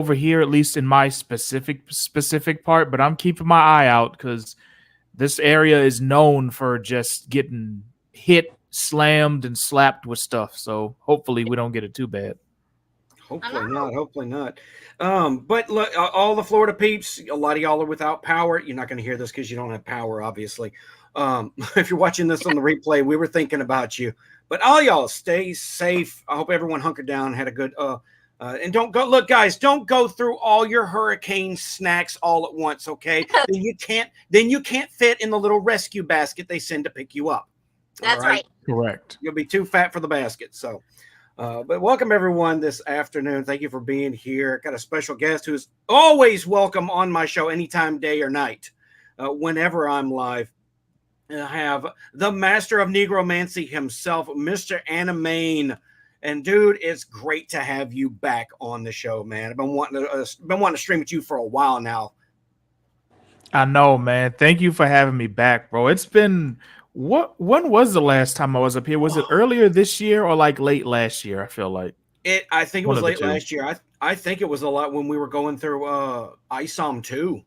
over here, at least in my specific part, but I'm keeping my eye out because this area is known for just getting hit, slammed, and slapped with stuff. So hopefully we don't get it too bad. Hopefully not. Hopefully not. But look, all the Florida peeps, a lot of y'all are without power. You're not going to hear this because you don't have power, obviously. If you're watching this on the replay, we were thinking about you. But all y'all stay safe. I hope everyone hunkered down, had a good and don't go. Look, guys, don't go through all your hurricane snacks all at once, okay? Then you can't fit in the little rescue basket they send to pick you up. That's right. Correct. You'll be too fat for the basket. So, but welcome everyone this afternoon. Thank you for being here. Got a special guest who's always welcome on my show, anytime, day or night, whenever I'm live. I have the master of Negromancy himself, Mr. Animaine. And dude, it's great to have you back on the show, man. I've been wanting to stream with you for a while now. I know, man. Thank you for having me back, bro. It's been when was the last time I was up here? Was it earlier this year or like late last year? I feel like I think it was late last year. I think it was a lot when we were going through ISOM 2.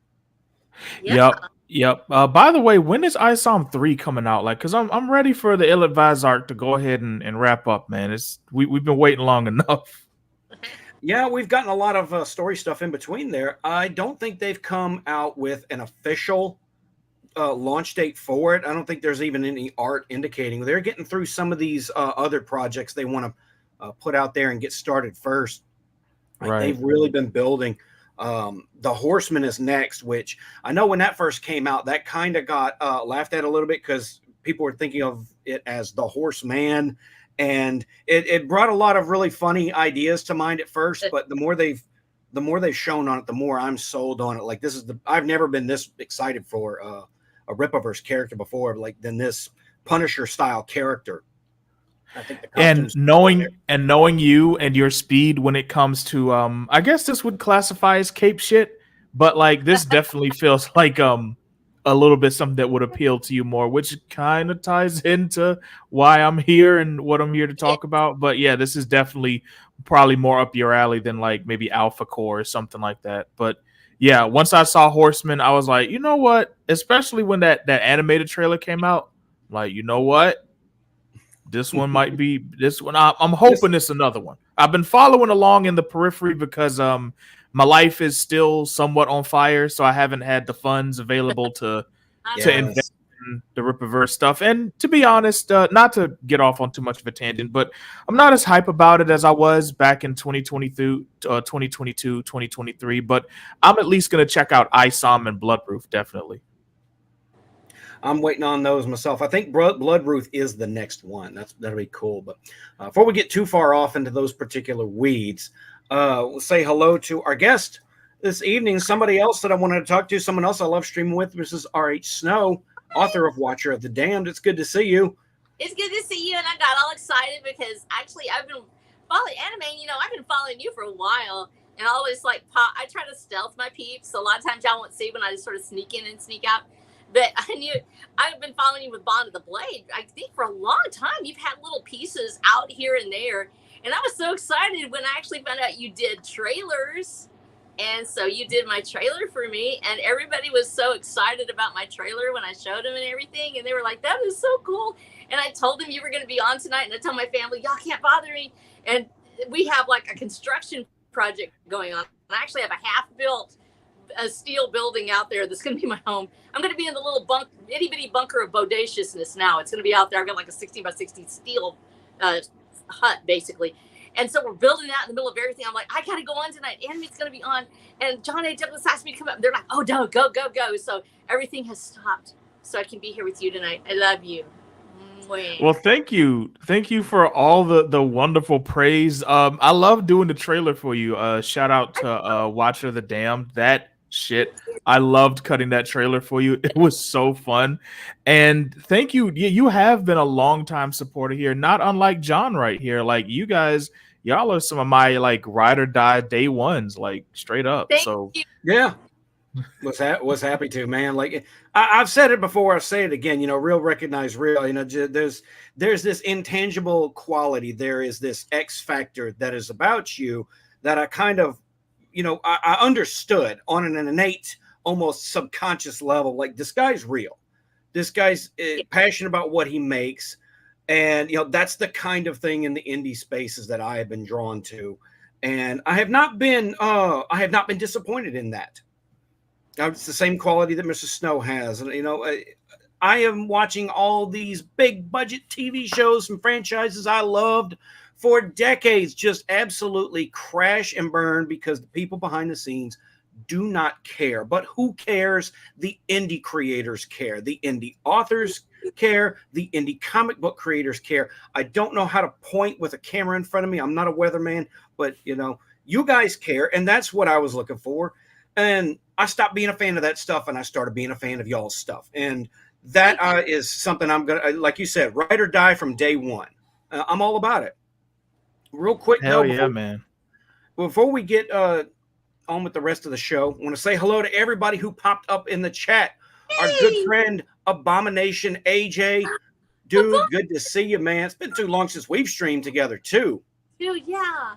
Yeah. Yep. By the way, when is ISOM 3 coming out? Like, cause I'm ready for the ill-advised arc to go ahead and wrap up, man. We've been waiting long enough. Yeah, we've gotten a lot of story stuff in between there. I don't think they've come out with an official launch date for it. I don't think there's even any art indicating. They're getting through some of these other projects they want to put out there and get started first. Right. They've really been building. The Horseman is next, which I know when that first came out, that kind of got laughed at a little bit because people were thinking of it as the Horseman, and it brought a lot of really funny ideas to mind at first. But the more they've shown on it, the more I'm sold on it. Like I've never been this excited for a Rippaverse character before, like than this Punisher style character. I think and knowing you and your speed when it comes to I guess this would classify as cape shit, but like this definitely feels like a little bit something that would appeal to you more, which kind of ties into why I'm here and what I'm here to talk about. But yeah, this is definitely probably more up your alley than like maybe Alpha Core or something like that. But yeah, once I saw Horseman, I was like, you know what? Especially when that animated trailer came out, like, you know what? This one might be this one. I'm hoping it's another one. I've been following along in the periphery because my life is still somewhat on fire, so I haven't had the funds available to invest in the Rippaverse stuff. And to be honest, not to get off on too much of a tangent, but I'm not as hype about it as I was back in 2022, 2023. But I'm at least going to check out ISOM and Bloodproof, definitely. I'm waiting on those myself. I think Bloodproof is the next one. That'll be cool. But before we get too far off into those particular weeds, we'll say hello to our guest this evening. Somebody else that I wanted to talk to. Someone else I love streaming with. Mrs. R.H. Snow, author of Watcher of the Damned. It's good to see you. It's good to see you, and I got all excited because actually I've been following Animaine. You know, I've been following you for a while, and I always like I try to stealth my peeps. So a lot of times y'all won't see when I just sort of sneak in and sneak out. But I've been following you with Bond of the Blade. I think for a long time you've had little pieces out here and there. And I was so excited when I actually found out you did trailers. And so you did my trailer for me. And everybody was so excited about my trailer when I showed them and everything. And they were like, that is so cool. And I told them you were going to be on tonight. And I told my family, y'all can't bother me. And we have like a construction project going on. I actually have a half-built steel building out there that's going to be my home. I'm going to be in the little itty bitty bunker of bodaciousness now. It's going to be out there. I've got like a 16 by 16 steel hut basically. And so we're building that in the middle of everything. I'm like, I got to go on tonight. Anime's going to be on. And John A. Douglas asked me to come up. They're like, oh, no, go. So everything has stopped so I can be here with you tonight. I love you. Well, thank you. Thank you for all the wonderful praise. I love doing the trailer for you. Shout out to Watcher of the Damned. That shit, I loved cutting that trailer for you. It was so fun. And thank you. You have been a long time supporter here, not unlike John right here. Like you guys, y'all are some of my like ride or die day ones, like straight up. Thank you. Yeah. Was happy to, man. Like I've said it before, I'll say it again. You know, real recognize real. You know, there's this intangible quality. There is this X factor that is about you that I kind of I understood on an innate, almost subconscious level, like this guy's real. This guy's passionate about what he makes. And, that's the kind of thing in the indie spaces that I have been drawn to. And I have not been disappointed in that. It's the same quality that Mr. Snow has. And, I am watching all these big budget TV shows and franchises I loved for decades just absolutely crash and burn because the people behind the scenes do not care. But who cares? The indie creators care. The indie authors care. The indie comic book creators care. I don't know how to point with a camera in front of me. I'm not a weatherman, but you guys care. And that's what I was looking for. And I stopped being a fan of that stuff and I started being a fan of y'all's stuff. And that is something I'm going to, like you said, ride or die from day one. I'm all about it. Real quick, Hell yeah, man. Before we get on with the rest of the show, I want to say hello to everybody who popped up in the chat. Hey. Our good friend Abomination AJ, dude, good to see you, man. It's been too long since we've streamed together too. Dude, yeah.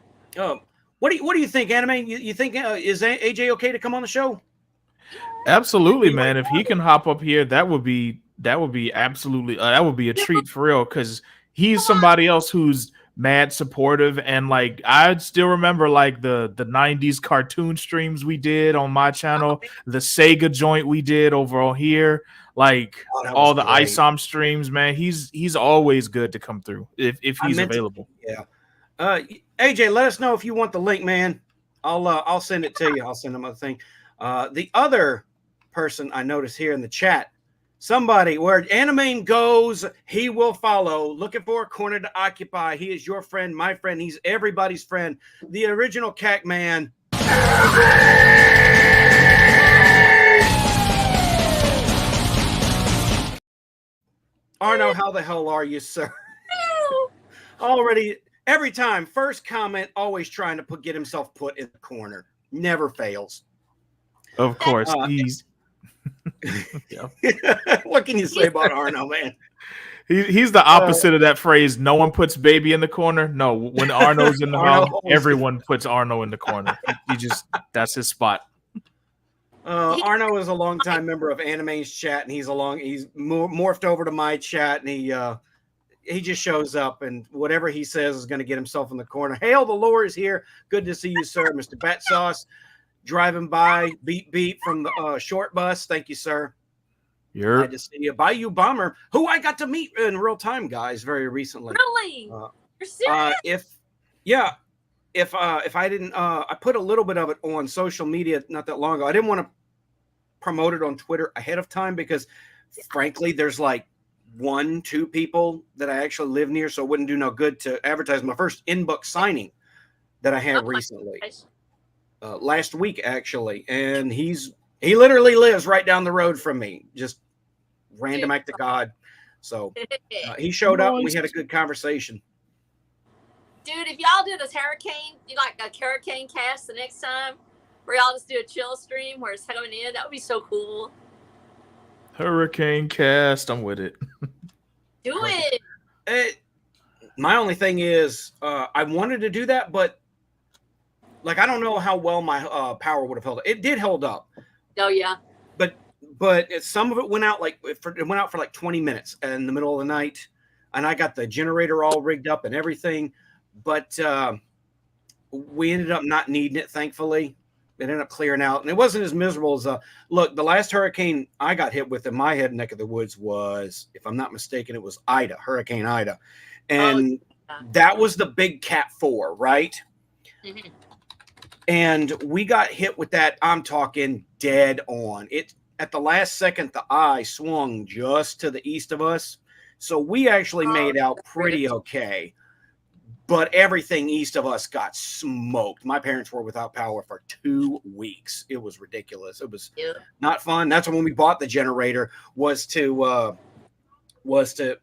What do you think, Animaine? You think is AJ okay to come on the show? Absolutely, man. If he can hop up here, that would be absolutely that would be a treat for real, because he's somebody else who's mad supportive. And like I still remember like the 90s cartoon streams we did on my channel, the Sega joint we did over on here, like all the great. ISOM streams, man. He's always good to come through if he's available. AJ, let us know if you want the link, man. I'll send it to you. I'll send him a thing. The other person I noticed here in the chat, somebody, where Animaine goes, he will follow. Looking for a corner to occupy. He is your friend, my friend. He's everybody's friend. The original CAC man. Arno, how the hell are you, sir? Already, every time, first comment, always trying to get himself put in the corner. Never fails. Of course, he's. What can you say about Arno, man? He's the opposite of that phrase. No one puts baby in the corner. No, when Arno's in the house, everyone puts Arno in the corner. That's his spot. Arno is a longtime member of Animaine's chat, and he's morphed over to my chat, and he just shows up, and whatever he says is going to get himself in the corner. Hail, the lore is here. Good to see you, sir. Mr. Bat Sauce. Driving by, beep from the short bus. Thank you, sir. Glad to see you. Bayou Bomber, who I got to meet in real time, guys, very recently. Really? You're serious? If I didn't, I put a little bit of it on social media not that long ago. I didn't want to promote it on Twitter ahead of time because, frankly, there's like 1-2 people that I actually live near, so it wouldn't do no good to advertise my first in-book signing that I had recently. Last week, actually, and he literally lives right down the road from me. Just random act of God. So he showed up and we had a good conversation. Dude, if y'all do this hurricane, like a hurricane cast the next time, where y'all just do a chill stream where it's coming in, that would be so cool. Hurricane cast, I'm with it. Do it. My only thing is, I wanted to do that, but like I don't know how well my power would have held up. It did hold up. Oh yeah. But some of it went out for like 20 minutes in the middle of the night, and I got the generator all rigged up and everything. But we ended up not needing it, thankfully. It ended up clearing out, and it wasn't as miserable as look. The last hurricane I got hit with in my head neck of the woods was, if I'm not mistaken, it was Hurricane Ida, and that was the big Cat 4, right? Mm-hmm. And we got hit with that. I'm talking dead on. It at the last second, the eye swung just to the east of us, so we actually made out pretty okay. But everything east of us got smoked. My parents were without power for 2 weeks. It was ridiculous. It was not fun. That's when we bought the generator, was to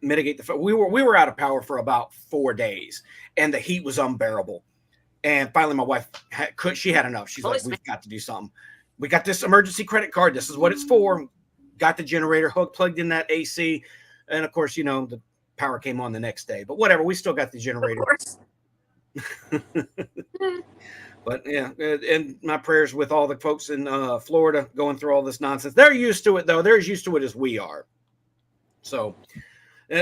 mitigate the. We were out of power for about 4 days, and the heat was unbearable. And finally, my wife she had enough. She's like, "We've got to do something. We got this emergency credit card. This is what it's for." Got the generator hooked, plugged in that AC, and of course, the power came on the next day, but whatever. We still got the generator. But yeah, and my prayers with all the folks in Florida going through all this nonsense. They're used to it, though. They're as used to it as we are. So,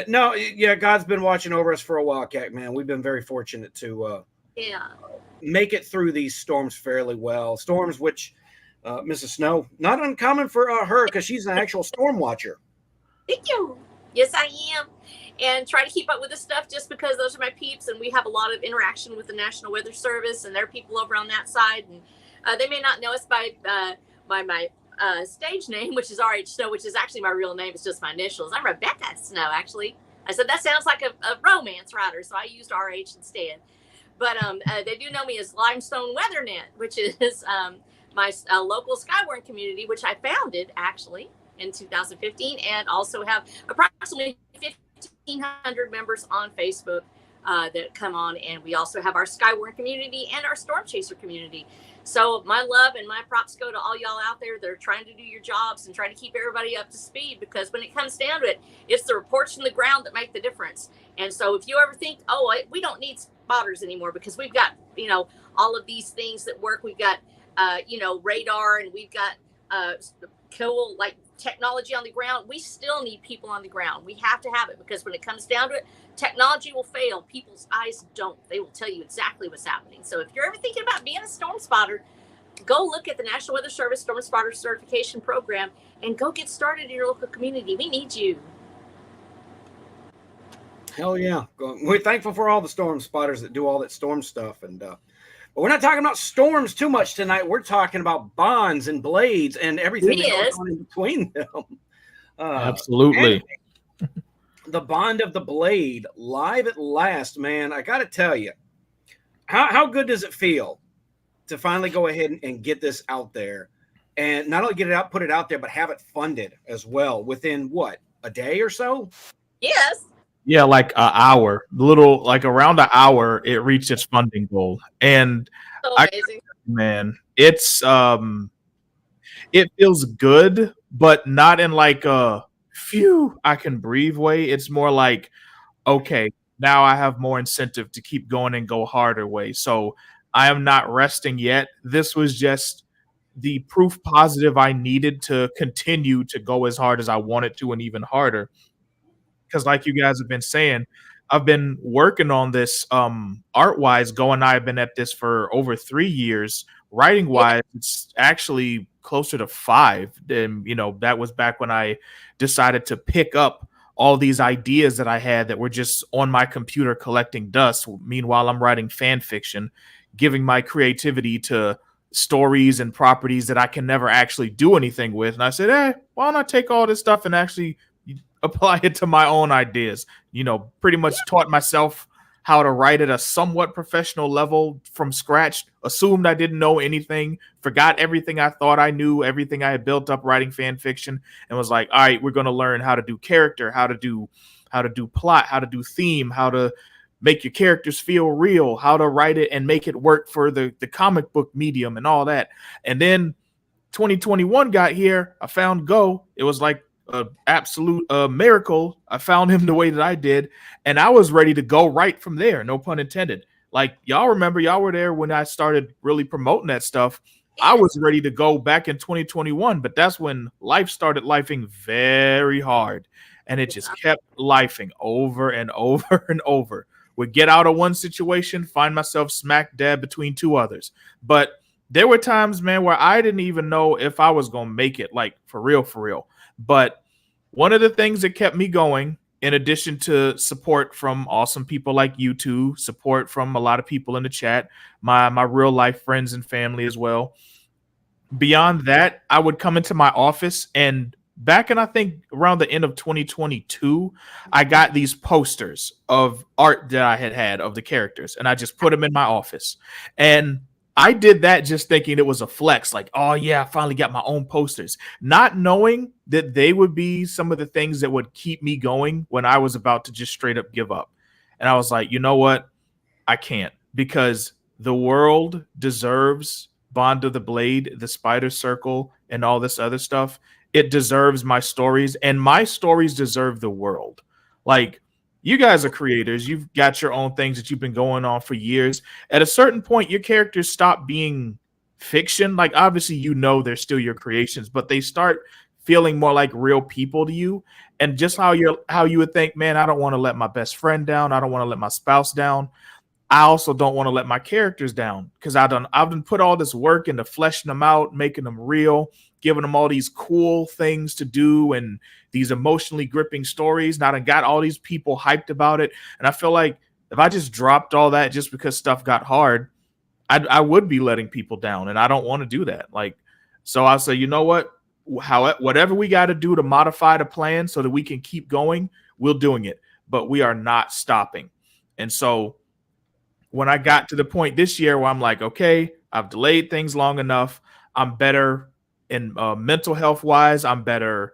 no, yeah, God's been watching over us for a while, Cat Man. We've been very fortunate to make it through these storms fairly well. Storms which, Mrs. Snow, not uncommon for her because she's an actual storm watcher. Thank you. Yes, I am. And try to keep up with this stuff just because those are my peeps, and we have a lot of interaction with the National Weather Service, and there are people over on that side. And they may not know us by my stage name, which is RH Snow, which is actually my real name. It's just my initials. I'm Rebecca Snow, actually. I said that sounds like a romance writer, so I used RH instead. But they do know me as Limestone WeatherNet, which is my local Skywarn community, which I founded actually in 2015, and also have approximately 1,500 members on Facebook that come on. And we also have our Skywarn community and our Storm Chaser community. So my love and my props go to all y'all out there that are trying to do your jobs and trying to keep everybody up to speed, because when it comes down to it, it's the reports from the ground that make the difference. And so if you ever think, oh, we don't need spotters anymore because we've got, all of these things that work, we've got, radar, and we've got cool, like, technology on the ground, we still need people on the ground. We have to have it, because when it comes down to it, technology will fail. People's eyes don't. They will tell you exactly what's happening. So if you're ever thinking about being a storm spotter, go look at the National Weather Service Storm Spotter Certification Program and go get started in your local community. We need you. Hell yeah. We're thankful for all the storm spotters that do all that storm stuff. And but we're not talking about storms too much tonight. We're talking about bonds and blades and everything that goes on in between them. Absolutely. The Bond of the Blade, live at last, man. I got to tell you, how good does it feel to finally go ahead and get this out there, and not only get it out, put it out there, but have it funded as well within what, a day or so? Yes. Yeah, like an hour, around an hour, it reached its funding goal. And so amazing. Man, it's it feels good, but not in like a phew, I can breathe way. It's more like, okay, now I have more incentive to keep going and go harder way. So I am not resting yet. This was just the proof positive I needed to continue to go as hard as I wanted to, and even harder. Because like you guys have been saying, I've been working on this art-wise. Go and I have been at this for over 3 years. Writing-wise, it's actually closer to 5. And, that was back when I decided to pick up all these ideas that I had that were just on my computer collecting dust. Meanwhile, I'm writing fan fiction, giving my creativity to stories and properties that I can never actually do anything with. And I said, why don't I take all this stuff and actually apply it to my own ideas? Pretty much taught myself how to write at a somewhat professional level from scratch, assumed I didn't know anything, forgot everything I thought I knew, everything I had built up writing fan fiction, and was like, all right, we're going to learn how to do character, how to do plot, how to do theme, how to make your characters feel real, how to write it and make it work for the comic book medium and all that. And then 2021 got here. I found Go. It was like an absolute miracle. I found him the way that I did, and I was ready to go right from there. No pun intended. Like, y'all remember, y'all were there when I started really promoting that stuff. I was ready to go back in 2021, but that's when life started lifing very hard, and it just kept lifing over and over and over. Would get out of one situation, find myself smack dab between 2 others. But there were times, man, where I didn't even know if I was going to make it, like, for real. But one of the things that kept me going, in addition to support from awesome people like you two, support from a lot of people in the chat, my real life friends and family as well. Beyond that, I would come into my office, and back in, I think, around the end of 2022, I got these posters of art that I had of the characters, and I just put them in my office. And I did that just thinking it was a flex, like, oh yeah, I finally got my own posters, not knowing that they would be some of the things that would keep me going when I was about to just straight up give up. And I was like, you know what? I can't, because the world deserves Bond of the Blade, the Spider Circle, and all this other stuff. It deserves my stories, and my stories deserve the world. Like, you guys are creators. You've got your own things that you've been going on for years. At a certain point, your characters stop being fiction. Like, obviously, you know they're still your creations, but they start feeling more like real people to you. And just how you would think, man, I don't want to let my best friend down. I don't want to let my spouse down. I also don't want to let my characters down because I've been put all this work into fleshing them out, making them real, giving them all these cool things to do and these emotionally gripping stories. And I done got all these people hyped about it. And I feel like if I just dropped all that just because stuff got hard, I would be letting people down. And I don't want to do that. Like, so I'll say, you know what? Whatever we got to do to modify the plan so that we can keep going, we're doing it. But we are not stopping. And so when I got to the point this year where I'm like, okay, I've delayed things long enough. I'm better in mental health wise. I'm better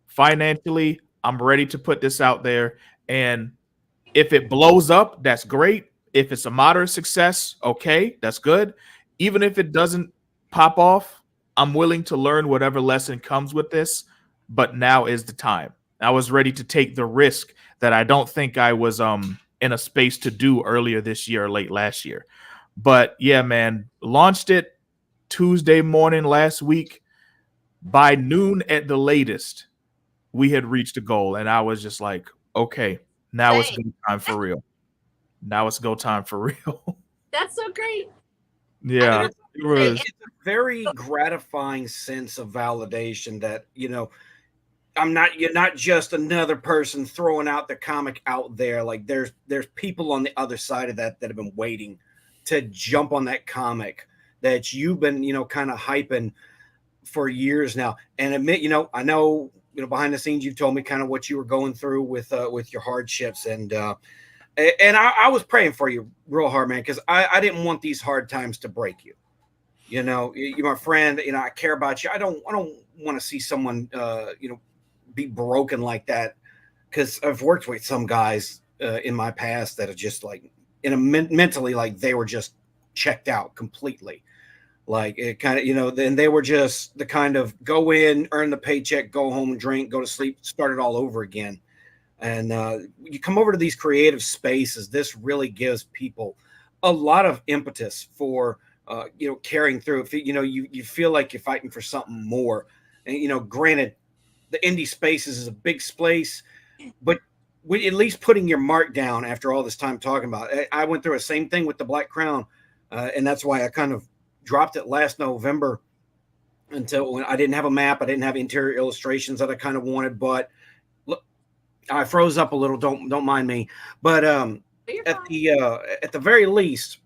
financially. I'm ready to put this out there. And if it blows up, that's great. If it's a moderate success, okay, that's good. Even if it doesn't pop off, I'm willing to learn whatever lesson comes with this. But now is the time. I was ready to take the risk that I don't think I was in a space to do earlier this year or late last year. But yeah, man, launched it Tuesday morning last week. By noon at the latest, we had reached a goal. And I was just like, okay, now it's go time for real. Now it's go time for real. That's so great. Yeah. It was. It's a very gratifying sense of validation that, you know, you're not just another person throwing out the comic out there. Like there's people on the other side of that have been waiting to jump on that comic that you've been, you know, kind of hyping for years now. And admit, you know, I know, you know, behind the scenes, you've told me kind of what you were going through with your hardships. And I was praying for you real hard, man, because I didn't want these hard times to break you. You know, you're my friend, you know, I care about you. I don't want to see someone, you know, be broken like that, because I've worked with some guys in my past that are just like mentally, like they were just checked out completely. Like it kind of, you know, then they were just the kind of go in, earn the paycheck, go home, drink, go to sleep, start it all over again. And you come over to these creative spaces, this really gives people a lot of impetus for, you know, carrying through. If you know, you feel like you're fighting for something more. And, you know, granted, the indie spaces is a big space, but at least putting your mark down after all this time talking about it. I went through the same thing with the Black Crown, and that's why I kind of dropped it last November until when I didn't have a map. I didn't have interior illustrations that I kind of wanted, but look, I froze up a little. Don't mind me. But at the very least,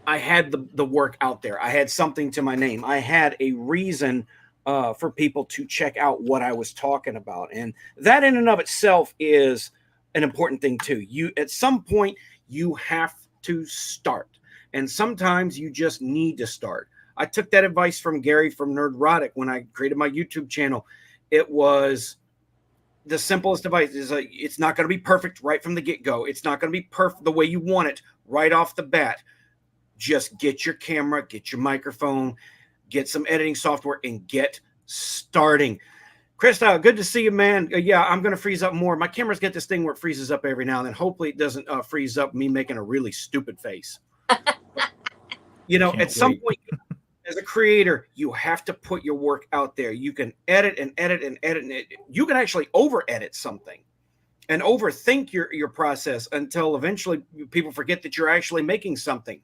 I had the work out there. I had something to my name. I had a reason for people to check out what I was talking about. And that in and of itself is an important thing too. You, at some point, you have to start. And sometimes you just need to start. I took that advice from Gary from Nerdrotic when I created my YouTube channel. It was the simplest advice. Is like, it's not going to be perfect right from the get-go. It's not going to be perfect the way you want it right off the bat. Just get your camera, get your microphone, get some editing software, and get starting. Chris, good to see you, man. Yeah, I'm going to freeze up more. My cameras get this thing where it freezes up every now and then. Hopefully it doesn't freeze up me making a really stupid face. You know, at some point, as a creator, you have to put your work out there. You can edit and edit and edit. And you can actually over-edit something and overthink your process until eventually people forget that you're actually making something.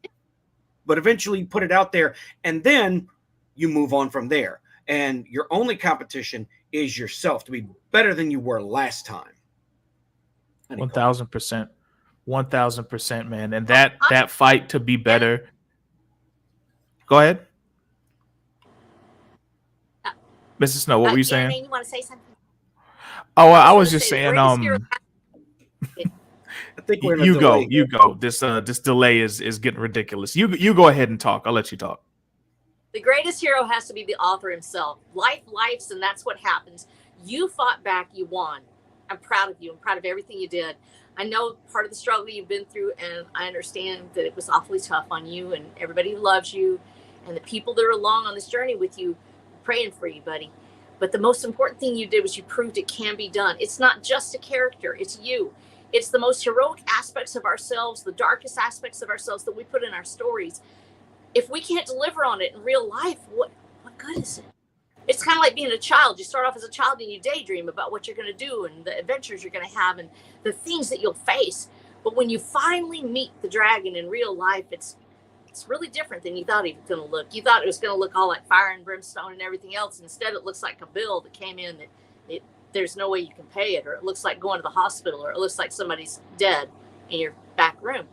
But eventually you put it out there, and then you move on from there. And your only competition is yourself to be better than you were last time. 1,000%. 1,000%, man. And that fight to be better. Go ahead. Mrs. Snow, what were you saying? You want to say something? Oh, I was just saying, I think we're in a delay. You go. This delay is getting ridiculous. You go ahead and talk. I'll let you talk. The greatest hero has to be the author himself. Life's, and that's what happens. You fought back, you won. I'm proud of you. I'm proud of everything you did. I know part of the struggle you've been through, and I understand that it was awfully tough on you and everybody who loves you and the people that are along on this journey with you, praying for you, buddy. But the most important thing you did was you proved it can be done. It's not just a character. It's you. It's the most heroic aspects of ourselves, the darkest aspects of ourselves that we put in our stories. If we can't deliver on it in real life, what good is it? It's kind of like being a child. You start off as a child and you daydream about what you're going to do and the adventures you're going to have and the things that you'll face. But when you finally meet the dragon in real life, it's really different than you thought it was going to look. You thought it was going to look all like fire and brimstone and everything else. Instead, it looks like a bill that came in that there's no way you can pay it, or it looks like going to the hospital, or it looks like somebody's dead in your back room.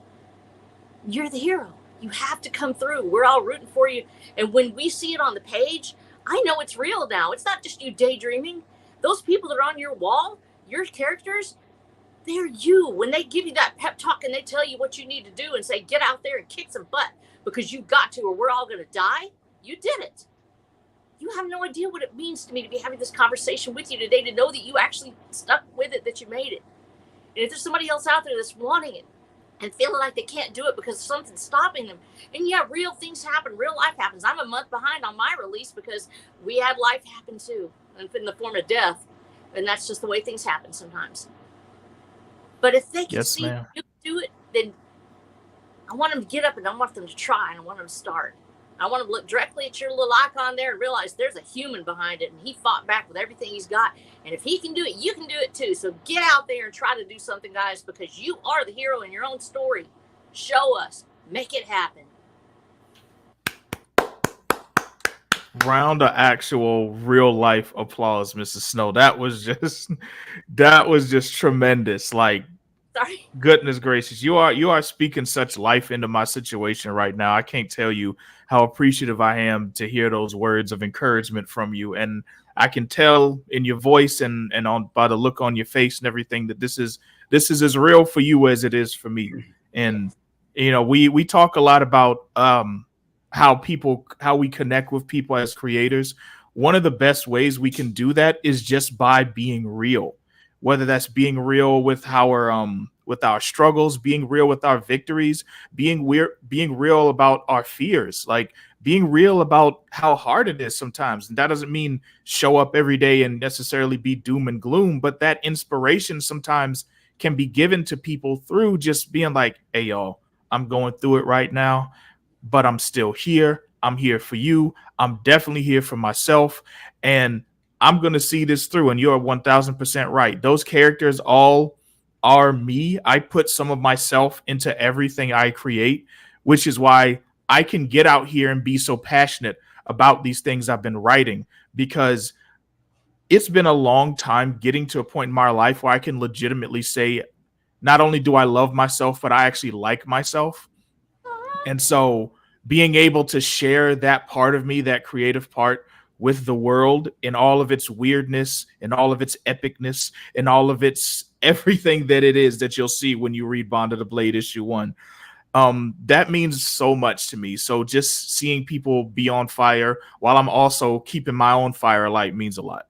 You're the hero. You have to come through. We're all rooting for you. And when we see it on the page, I know it's real now. It's not just you daydreaming. Those people that are on your wall, your characters, they're you. When they give you that pep talk and they tell you what you need to do and say, get out there and kick some butt because you got to, or we're all going to die, you did it. You have no idea what it means to me to be having this conversation with you today, to know that you actually stuck with it, that you made it. And if there's somebody else out there that's wanting it and feeling like they can't do it because something's stopping them, and yeah, real things happen, real life happens. I'm a month behind on my release because we had life happen too, in the form of death, and that's just the way things happen sometimes. But if they can see you do it, then I want them to get up, and I want them to try, and I want them to start. I want them to look directly at your little icon there and realize there's a human behind it, and he fought back with everything he's got. And if he can do it, you can do it too. So get out there and try to do something, guys, because you are the hero in your own story. Show us. Make it happen. Round of actual real life applause, Mrs. Snow. That was just tremendous. Like, sorry. Goodness gracious, you are speaking such life into my situation right now. I can't tell you how appreciative I am to hear those words of encouragement from you, and I can tell in your voice and on by the look on your face and everything that this is as real for you as it is for me. And you know, we talk a lot about how we connect with people as creators. One of the best ways we can do that is just by being real. Whether that's being real with our struggles, being real with our victories, being real about our fears, like being real about how hard it is sometimes. And that doesn't mean show up every day and necessarily be doom and gloom, but that inspiration sometimes can be given to people through just being like, hey, y'all, I'm going through it right now, but I'm still here. I'm here for you. I'm definitely here for myself. And I'm going to see this through, and you're 1000% right. Those characters all are me. I put some of myself into everything I create, which is why I can get out here and be so passionate about these things I've been writing, because it's been a long time getting to a point in my life where I can legitimately say, not only do I love myself, but I actually like myself. And so being able to share that part of me, that creative part, with the world in all of its weirdness and all of its epicness and all of its everything that it is that you'll see when you read Bond of the Blade issue 1. That means so much to me. So just seeing people be on fire while I'm also keeping my own fire alight means a lot.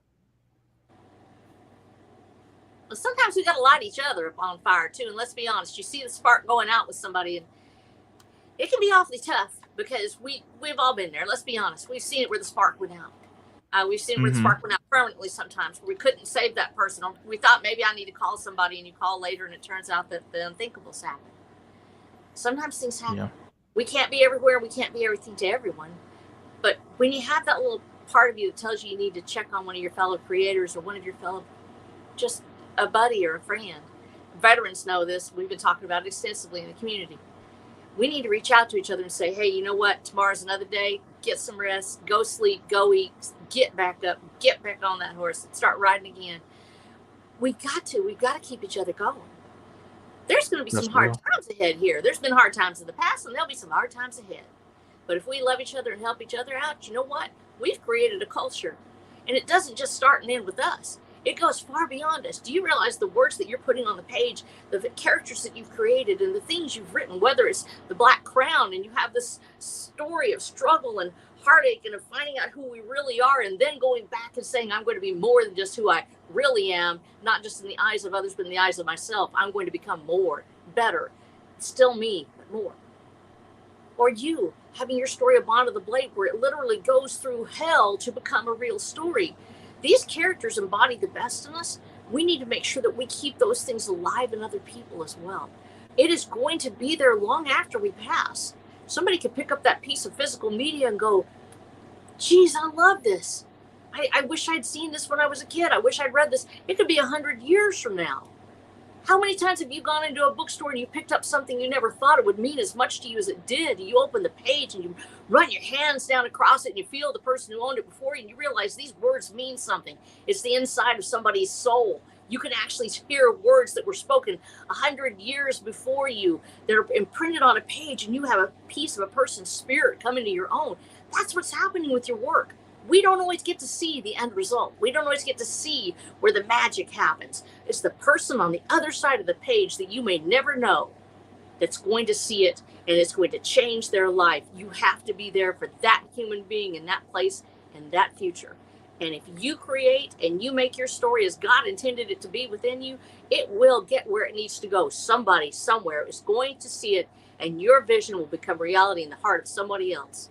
Well, sometimes we got to light each other on fire too. And let's be honest, you see the spark going out with somebody, and it can be awfully tough because we've all been there. Let's be honest. We've seen it where the spark went out. We've seen where the spark went out permanently sometimes, where we couldn't save that person. We thought maybe I need to call somebody, and you call later, and it turns out that the unthinkable's happened. Sometimes things happen. Yeah. We can't be everywhere. We can't be everything to everyone. But when you have that little part of you that tells you need to check on one of your fellow creators or one of your fellow, just a buddy or a friend. Veterans know this. We've been talking about it extensively in the community. We need to reach out to each other and say, hey, you know what? Tomorrow's another day. Get some rest. Go sleep. Go eat. Get back up. Get back on that horse and start riding again. We've got to keep each other going. There's going to be some hard times ahead here. There's been hard times in the past, and there'll be some hard times ahead. But if we love each other and help each other out, you know what? We've created a culture. And it doesn't just start and end with us. It goes far beyond us. Do you realize the words that you're putting on the page, the characters that you've created, and the things you've written, whether it's the Black Crown, and you have this story of struggle and heartache and of finding out who we really are, and then going back and saying, I'm going to be more than just who I really am, not just in the eyes of others, but in the eyes of myself. I'm going to become more, better, still me, but more. Or you having your story of Bond of the Blade, where it literally goes through hell to become a real story. These characters embody the best in us. we need to make sure that we keep those things alive in other people as well. It is going to be there long after we pass. Somebody could pick up that piece of physical media and go, geez, I love this. I wish I'd seen this when I was a kid. I wish I'd read this. It could be 100 years from now. How many times have you gone into a bookstore and you picked up something you never thought it would mean as much to you as it did? You open the page and you run your hands down across it and you feel the person who owned it before you, and you realize these words mean something. It's the inside of somebody's soul. You can actually hear words that were spoken 100 years before you that are imprinted on a page, and you have a piece of a person's spirit coming to your own. That's what's happening with your work. We don't always get to see the end result. We don't always get to see where the magic happens. It's the person on the other side of the page that you may never know that's going to see it, and it's going to change their life. You have to be there for that human being in that place and that future. And if you create and you make your story as God intended it to be within you, it will get where it needs to go. Somebody somewhere is going to see it, and your vision will become reality in the heart of somebody else.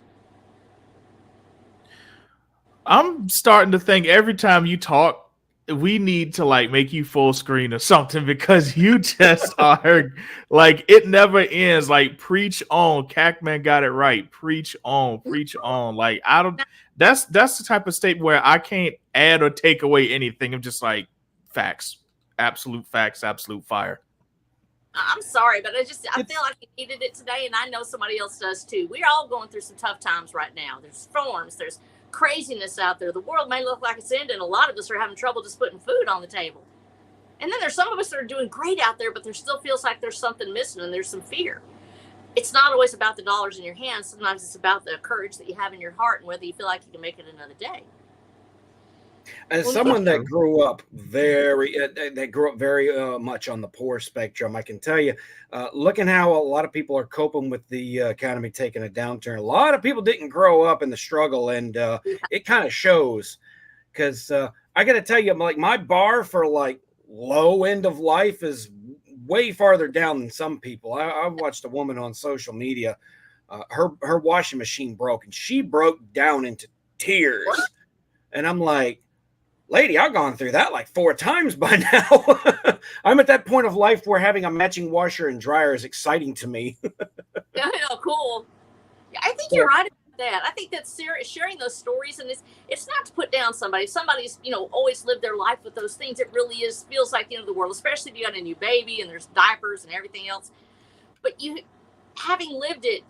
I'm starting to think every time you talk, we need to like make you full screen or something, because you just are like, it never ends. Like, preach on. Cacman got it right. Preach on. Preach on. Like, I don't. That's the type of statement where I can't add or take away anything. I'm just like, facts, absolute fire. I'm sorry, but I feel like you needed it today, and I know somebody else does too. We're all going through some tough times right now. There's storms. There's craziness out there. The world may look like it's ending. A lot of us are having trouble just putting food on the table. And then there's some of us that are doing great out there, but there still feels like there's something missing and there's some fear. It's not always about the dollars in your hands. Sometimes it's about the courage that you have in your heart and whether you feel like you can make it another day. As someone that grew up very much on the poor spectrum, I can tell you, looking how a lot of people are coping with the economy taking a downturn. A lot of people didn't grow up in the struggle, and it kind of shows. Because I got to tell you, like, my bar for like low end of life is way farther down than some people. I watched a woman on social media. Her washing machine broke, and she broke down into tears. And I'm like, lady, I've gone through that like 4 times by now. I'm at that point of life where having a matching washer and dryer is exciting to me. Yeah, cool. Yeah, I think you're right about that. I think that sharing those stories, and it's not to put down somebody. If somebody's, always lived their life with those things, it really feels like the end of the world, especially if you got a new baby and there's diapers and everything else. But you, having lived it,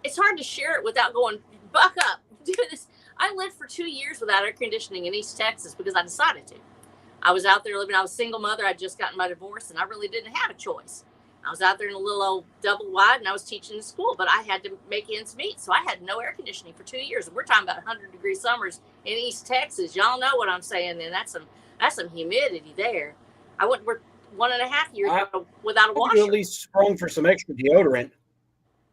it's hard to share it without going, buck up, do this. I lived for 2 years without air conditioning in East Texas because I decided to. I was out there living. I was a single mother. I'd just gotten my divorce, and I really didn't have a choice. I was out there in a little old double wide, and I was teaching in school, but I had to make ends meet. So I had no air conditioning for 2 years. And we're talking about 100-degree summers in East Texas. Y'all know what I'm saying. And that's some humidity there. I went for 1.5 years without a washer. You at least sprung for some extra deodorant.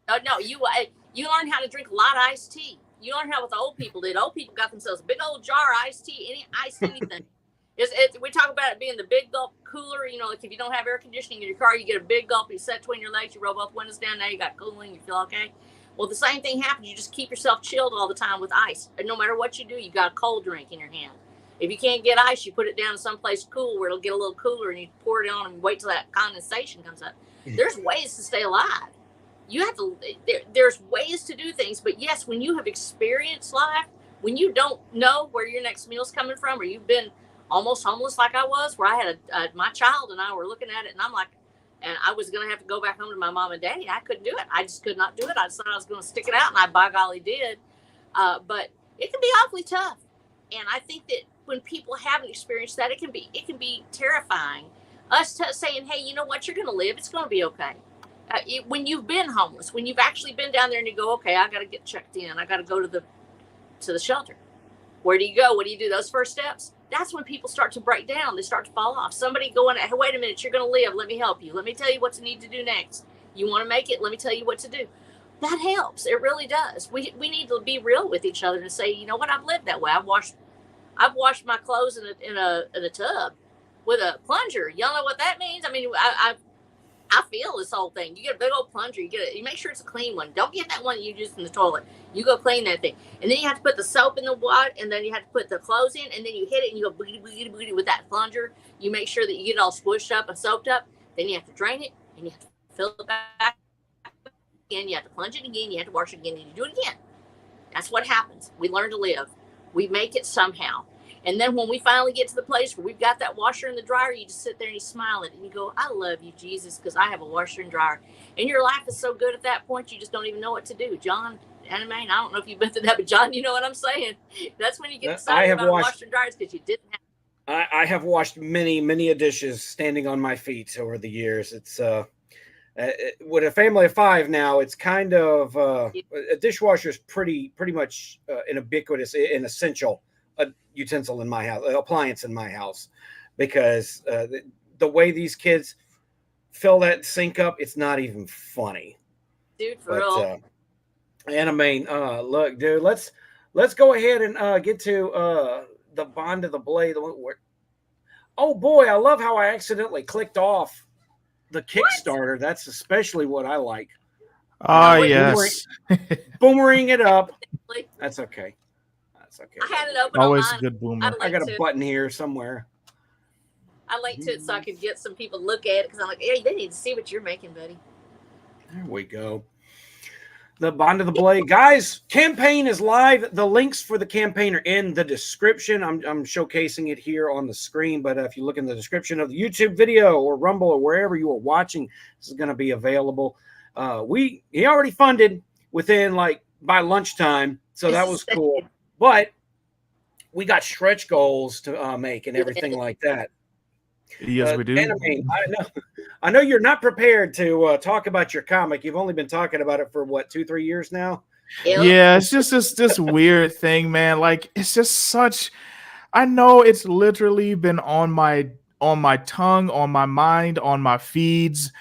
No, you learn how to drink a lot of iced tea. You learn how what the old people did. Old people got themselves a big old jar of iced tea, any iced anything. We talk about it being the big gulp cooler. Like if you don't have air conditioning in your car, you get a big gulp, you set between your legs, you roll both windows down, now you got cooling, you feel okay. Well, the same thing happens. You just keep yourself chilled all the time with ice. And no matter what you do, you got a cold drink in your hand. If you can't get ice, you put it down in someplace cool where it'll get a little cooler, and you pour it on and wait till that condensation comes up. There's ways to stay alive. You have to, there's ways to do things, but yes, when you have experienced life, when you don't know where your next meal's coming from, or you've been almost homeless like I was, where I had my child and I were looking at it, and I'm like, and I was going to have to go back home to my mom and daddy. I couldn't do it. I just could not do it. I decided I was going to stick it out, and I by golly did. But it can be awfully tough. And I think that when people haven't experienced that, it can be terrifying. Us saying, hey, you know what? You're going to live. It's going to be okay. When you've been homeless, when you've actually been down there and you go, okay, I got to get checked in. I got to go to the shelter. Where do you go? What do you do? Those first steps. That's when people start to break down. They start to fall off. Somebody going, hey, wait a minute, you're going to live. Let me help you. Let me tell you what you need to do next. You want to make it? Let me tell you what to do. That helps. It really does. We need to be real with each other and say, you know what? I've lived that way. I've washed my clothes in a tub with a plunger. Y'all know what that means? I mean, I feel this whole thing. You get a big old plunger. You make sure it's a clean one. Don't get that one that you use in the toilet. You go clean that thing, and then you have to put the soap in the water, and then you have to put the clothes in, and then you hit it, and you go boogity boogity boogity with that plunger. You make sure that you get it all squished up and soaked up. Then you have to drain it, and you have to fill it back again. You have to plunge it again. You have to wash it again, and you do it again. That's what happens. We learn to live. We make it somehow. And then when we finally get to the place where we've got that washer and the dryer, you just sit there and you smile at it and you go, I love you, Jesus, because I have a washer and dryer. And your life is so good at that point, you just don't even know what to do. John, Animaine, I don't know if you've been through that, but John, you know what I'm saying. That's when you get excited about washer and dryers because you didn't have. I have washed many dishes standing on my feet over the years. It's with a family of 5 now, it's kind of a dishwasher is pretty much an ubiquitous and essential utensil in my house, appliance in my house, because the way these kids fill that sink up, it's not even funny, dude. For real. Animaine, look, dude, let's go ahead and get to the Bond of the Blade. Oh boy, I love how I accidentally clicked off the Kickstarter. What? That's especially what I like. Yes. Boomerang it up. That's okay. That's okay. I had it open. Always online. a good boomer. I got a button here somewhere. I linked to it so I could get some people to look at it because I'm like, hey, they need to see what you're making, buddy. There we go. The Bond of the Blade. Guys, campaign is live. The links for the campaign are in the description. I'm showcasing it here on the screen, but if you look in the description of the YouTube video or Rumble or wherever you are watching, this is going to be available. He already funded within by lunchtime, so that was cool. But we got stretch goals to make and everything like that. Yes, we do. Animaine, I know you're not prepared to talk about your comic. You've only been talking about it for what, 2-3 years now? Yeah, it's just this weird thing, man. Like, it's just such. I know it's literally been on my tongue, on my mind, on my feeds,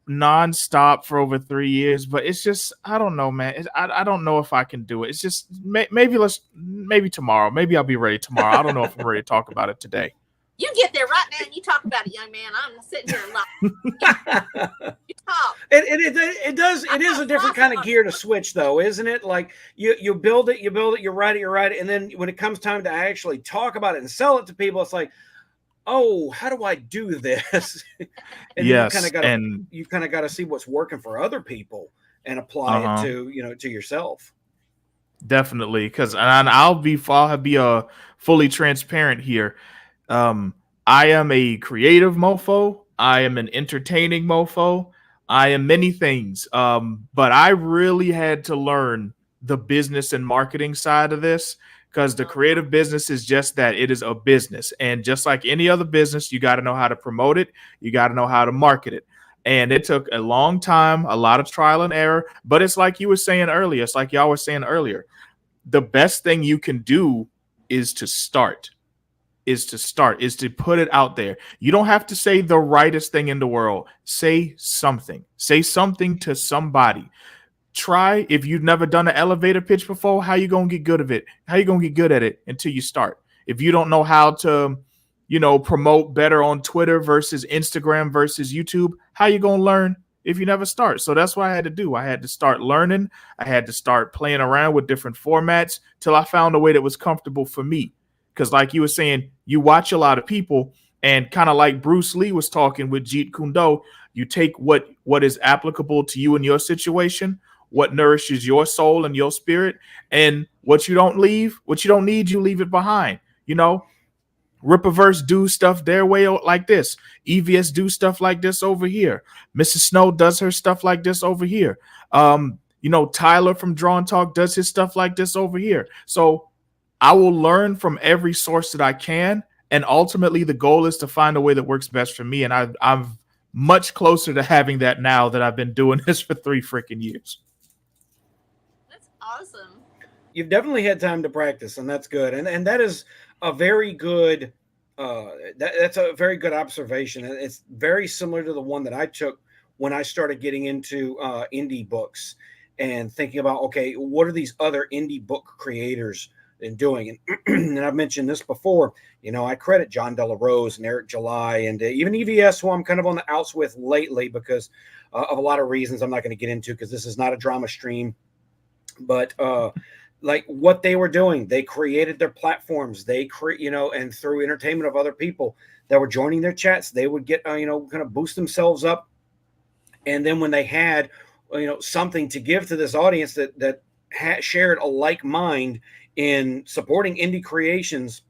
nonstop for over 3 years. But it's just, I don't know, man. I don't know if I can do it. It's just maybe tomorrow. Maybe I'll be ready tomorrow. I don't know if I'm ready to talk about it today. You get there right now and you talk about it, young man. I'm sitting here and like, you talk. It is a different kind of gear to switch, though, isn't it? Like you build it, you write it, and then when it comes time to actually talk about it and sell it to people, it's like, oh, how do I do this? And yes, you kind of got to see what's working for other people and apply it to yourself. Definitely, because I'll be fully transparent here. I am a creative mofo. I am an entertaining mofo. I am many things. But I really had to learn the business and marketing side of this, because the creative business is just that. It is a business. And just like any other business, you got to know how to promote it. You got to know how to market it. And it took a long time, a lot of trial and error. But it's like you were saying earlier. It's like y'all were saying earlier. The best thing you can do is to start. Is to put it out there. You don't have to say the rightest thing in the world. Say something to somebody. Try. If you've never done an elevator pitch before, how you gonna get good at it? How you gonna get good at it until you start? If you don't know how to, promote better on Twitter versus Instagram versus YouTube, how you gonna learn if you never start? So that's what I had to do. I had to start learning. I had to start playing around with different formats till I found a way that was comfortable for me. Because like you were saying, you watch a lot of people, and kind of like Bruce Lee was talking with Jeet Kune Do, you take what is applicable to you in your situation, what nourishes your soul and your spirit, and what you don't need, you leave it behind. Rippaverse do stuff their way like this. EVS do stuff like this over here. Mrs. Snow does her stuff like this over here. Tyler from Draw and Talk does his stuff like this over here. So I will learn from every source that I can, and ultimately the goal is to find a way that works best for me. And I'm much closer to having that now that I've been doing this for 3 freaking years. That's awesome. You've definitely had time to practice, and that's good. And that is a very good that's a very good observation. It's very similar to the one that I took when I started getting into indie books and thinking about, okay, what are these other indie book creators in doing. And I've mentioned this before. You know, I credit John Della Rose and Eric July and even EVS, who I'm kind of on the outs with lately because of a lot of reasons I'm not going to get into because this is not a drama stream. But like what they were doing, they created their platforms. They create, you know, and through entertainment of other people that were joining their chats, they would get, you know, kind of boost themselves up. And then when they had, you know, something to give to this audience that shared a like mind in supporting indie creations,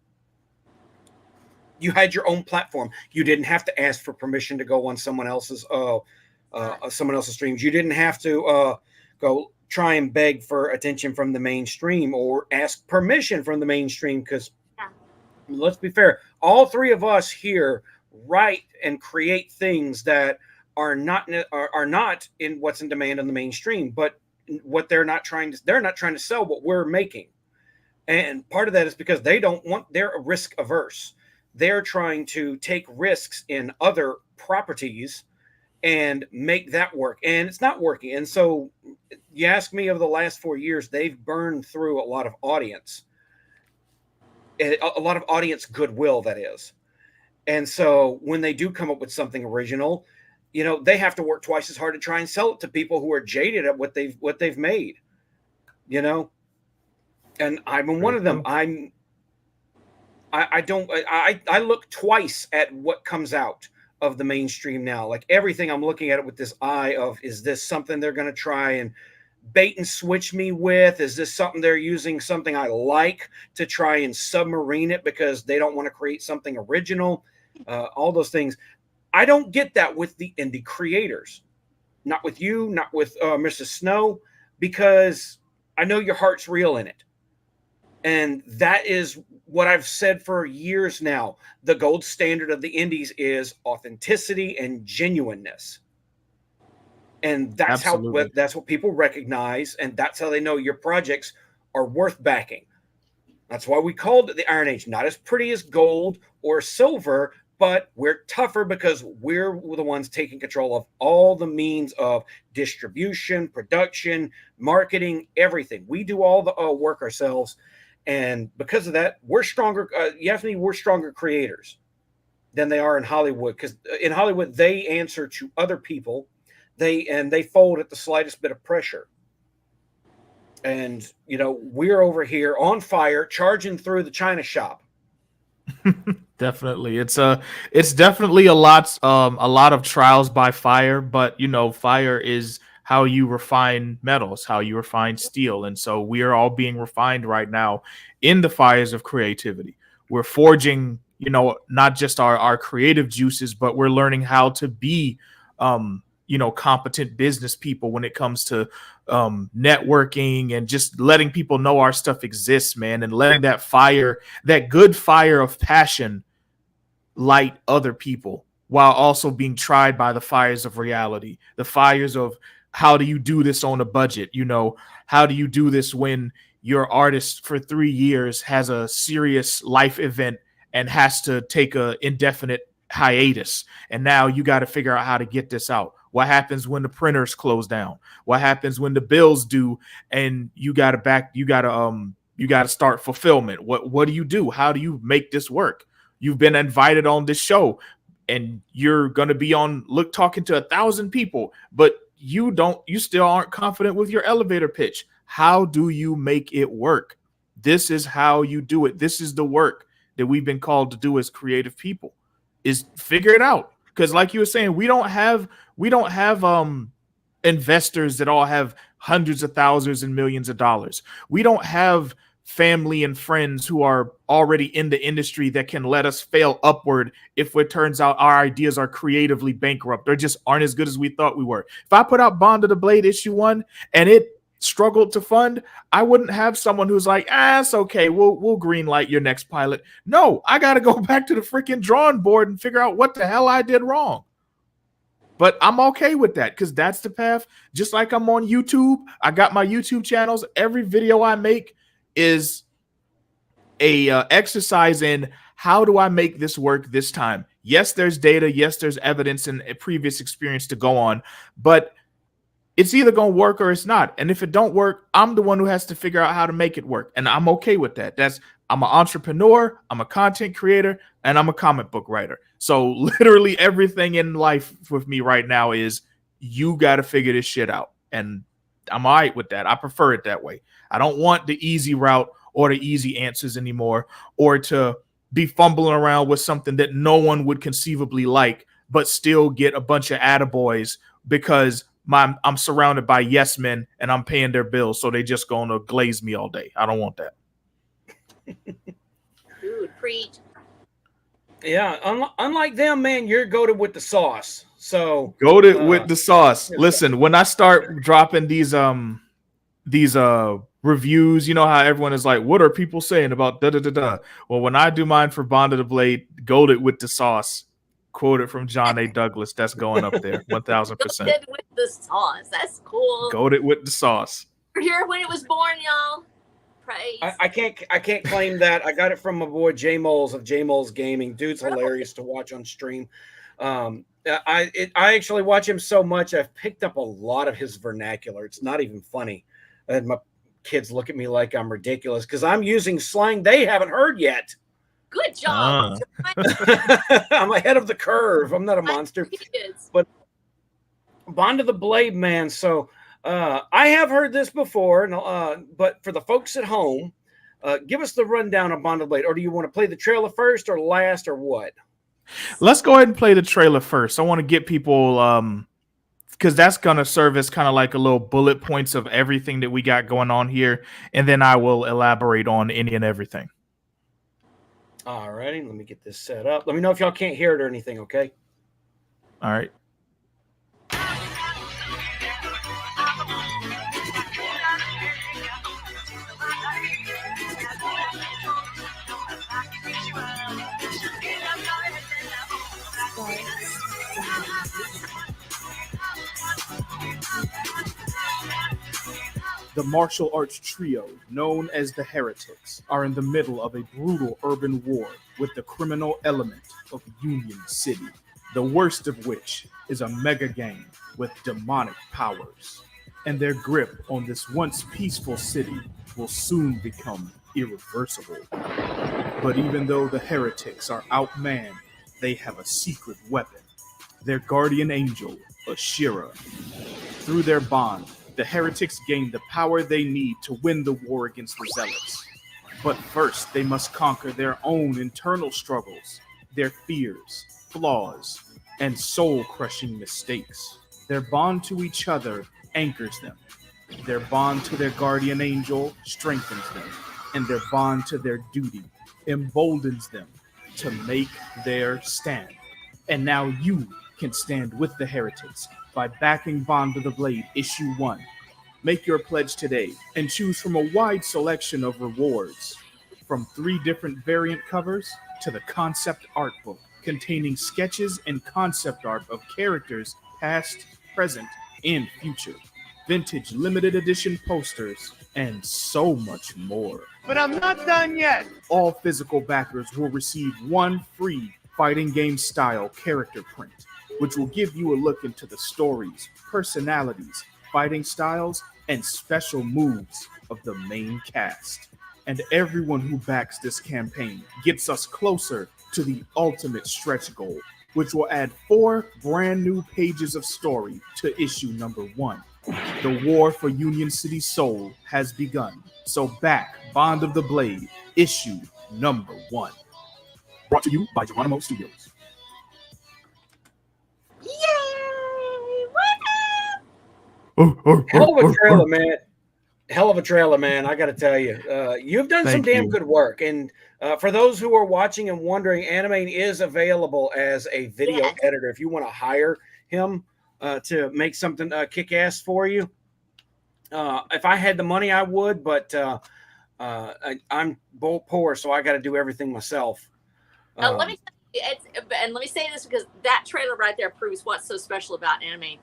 you had your own platform. You didn't have to ask for permission to go on someone else's streams. You didn't have to go try and beg for attention from the mainstream or ask permission from the mainstream. Because let's be fair, all three of us here write and create things that are not in what's in demand on the mainstream, but what they're not trying to sell what we're making. And part of that is because they're risk averse. They're trying to take risks in other properties and make that work. And it's not working. And so you ask me, over the last 4 years, they've burned through a lot of audience goodwill, that is. And so when they do come up with something original, you know, they have to work twice as hard to try and sell it to people who are jaded at what they've made, you know. And I'm one of them. I look twice at what comes out of the mainstream now. Like everything, I'm looking at it with this eye of, is this something they're going to try and bait and switch me with? Is this something they're using something I like to try and submarine it because they don't want to create something original? All those things. I don't get that with the indie creators. Not with you, not with Mr. Snow, because I know your heart's real in it. And that is what I've said for years now. The gold standard of the indies is authenticity and genuineness. And that's that's what people recognize, and that's how they know your projects are worth backing. That's why we called it the Iron Age. Not as pretty as gold or silver, but we're tougher because we're the ones taking control of all the means of distribution, production, marketing, everything. We do all the work ourselves. And because of that, we're stronger. We're stronger creators than they are in Hollywood. Because in Hollywood, they answer to other people. They fold at the slightest bit of pressure. And, you know, we're over here on fire, charging through the China shop. Definitely. It's definitely a lot of trials by fire, but you know, fire is how you refine metals, how you refine steel. And so we are all being refined right now in the fires of creativity. We're forging, you know, not just our creative juices, but we're learning how to be you know, competent business people when it comes to networking and just letting people know our stuff exists, man, and letting that fire, that good fire of passion, light other people while also being tried by the fires of reality, the fires of how do you do this on a budget? You know, how do you do this when your artist for 3 years has a serious life event and has to take a indefinite hiatus, and now you got to figure out how to get this out? What happens when the printers close down? What happens when the bills due and you got to start fulfillment? What do you do? How do you make this work? You've been invited on this show and you're going to be talking to 1,000 people, but you still aren't confident with your elevator pitch. How do you make it work? This is how you do it. This is the work that we've been called to do as creative people, is figure it out. Because like you were saying, we don't have investors that all have hundreds of thousands and millions of dollars. We don't have family and friends who are already in the industry that can let us fail upward if it turns out our ideas are creatively bankrupt or just aren't as good as we thought we were. If I put out Bond of the Blade issue 1 and it struggled to fund, I wouldn't have someone who's like, it's okay, we'll green light your next pilot. No, I got to go back to the freaking drawing board and figure out what the hell I did wrong. But I'm okay with that because that's the path. Just like I'm on YouTube, I got my YouTube channels. Every video I make is a exercise in how do I make this work this time. Yes, there's data. Yes, there's evidence and a previous experience to go on. But it's either going to work or it's not. And if it don't work, I'm the one who has to figure out how to make it work. And I'm okay with that. I'm an entrepreneur, I'm a content creator, and I'm a comic book writer. So literally everything in life with me right now is you got to figure this shit out. And I'm all right with that. I prefer it that way. I don't want the easy route or the easy answers anymore, or to be fumbling around with something that no one would conceivably like, but still get a bunch of attaboys because I'm surrounded by yes men and I'm paying their bills, so they just going to glaze me all day. I don't want that. Dude, preach. Yeah, unlike them, man, you're goated with the sauce. So goated with the sauce. Listen, when I start dropping these reviews, you know how everyone is like, what are people saying about da da da da? Well, when I do mine for Bond of the Blade, goated with the sauce, quoted from John A. Douglas, that's going up there 1000%. Goated with the sauce. That's cool. Goated with the sauce. We're here when it was born, y'all. Praise. I can't claim that. I got it from my boy J Moles of J Moles Gaming. Dude's hilarious to watch on stream. I actually watch him so much I've picked up a lot of his vernacular. It's not even funny. And my kids look at me like I'm ridiculous because I'm using slang they haven't heard yet. Good job. I'm ahead of the curve. I'm not a monster. But Bond of the Blade, man. So I have heard this before, but for the folks at home, give us the rundown of Bond of the Blade. Or do you want to play the trailer first or last or what? Let's go ahead and play the trailer first. I want to get people... because that's going to serve as kind of like a little bullet points of everything that we got going on here. And then I will elaborate on any and everything. All righty. Let me get this set up. Let me know if y'all can't hear it or anything, okay? All right. The martial arts trio, known as the Heretics, are in the middle of a brutal urban war with the criminal element of Union City, the worst of which is a mega gang with demonic powers. And their grip on this once peaceful city will soon become irreversible. But even though the Heretics are outmanned, they have a secret weapon, their guardian angel, Ashira. Through their bond, the Heretics gain the power they need to win the war against the Zealots. But first, they must conquer their own internal struggles, their fears, flaws, and soul-crushing mistakes. Their bond to each other anchors them. Their bond to their guardian angel strengthens them. And their bond to their duty emboldens them to make their stand. And now you can stand with the Heretics by backing Bond of the Blade Issue 1. Make your pledge today and choose from a wide selection of rewards, from 3 different variant covers to the concept art book containing sketches and concept art of characters past, present, and future, vintage limited edition posters, and so much more. But I'm not done yet. All physical backers will receive 1 free fighting game style character print, which will give you a look into the stories, personalities, fighting styles, and special moves of the main cast. And everyone who backs this campaign gets us closer to the ultimate stretch goal, which will add 4 brand new pages of story to issue number 1. The war for Union City Soul has begun, so back Bond of the Blade, issue number 1. Brought to you by Geronimo Studios. Yay! Hell of a trailer, man. Hell of a trailer, man. I got to tell you, you've done some damn good work. And for those who are watching and wondering, Animaine is available as a video editor. If you want to hire him to make something kick-ass for you, if I had the money, I would. But I'm poor, so I got to do everything myself. Let me and let me say this because that trailer right there proves what's so special about Animaine.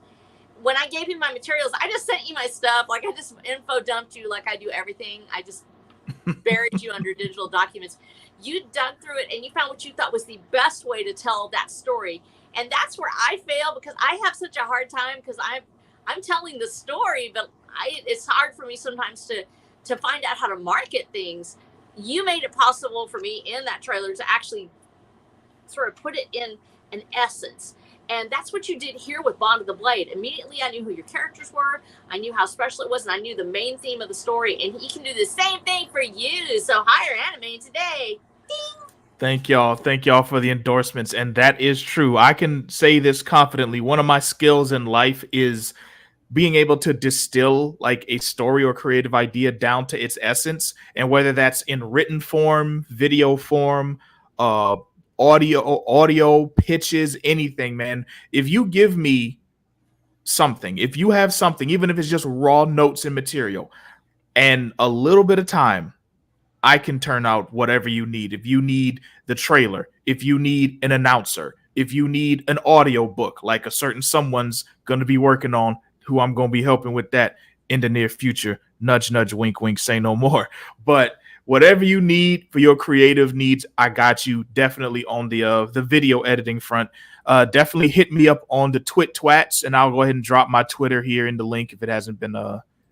When I gave you my materials, I just sent you my stuff. Like I just info dumped you like I do everything. I just buried you under digital documents. You dug through it and you found what you thought was the best way to tell that story. And that's where I fail because I have such a hard time because I'm telling the story, but it's hard for me sometimes to find out how to market things. You made it possible for me in that trailer to actually sort of put it in an essence. And that's what you did here with Bond of the Blade. Immediately, I knew who your characters were. I knew how special it was, and I knew the main theme of the story. And he can do the same thing for you. So hire Animaine today. Ding! Thank y'all. Thank y'all for the endorsements. And that is true. I can say this confidently. One of my skills in life is being able to distill like a story or creative idea down to its essence. And whether that's in written form, video form, audio pitches, anything, man. If you give me something, if you have something, even if it's just raw notes and material and a little bit of time, I can turn out whatever you need. If you need the trailer, if you need an announcer, if you need an audio book, like a certain someone's going to be working on, who I'm going to be helping with that in the near future. Nudge, nudge, wink, wink, say no more. But whatever you need for your creative needs, I got you. Definitely on the video editing front. Definitely hit me up on the twats, and I'll go ahead and drop my Twitter here in the link if it hasn't been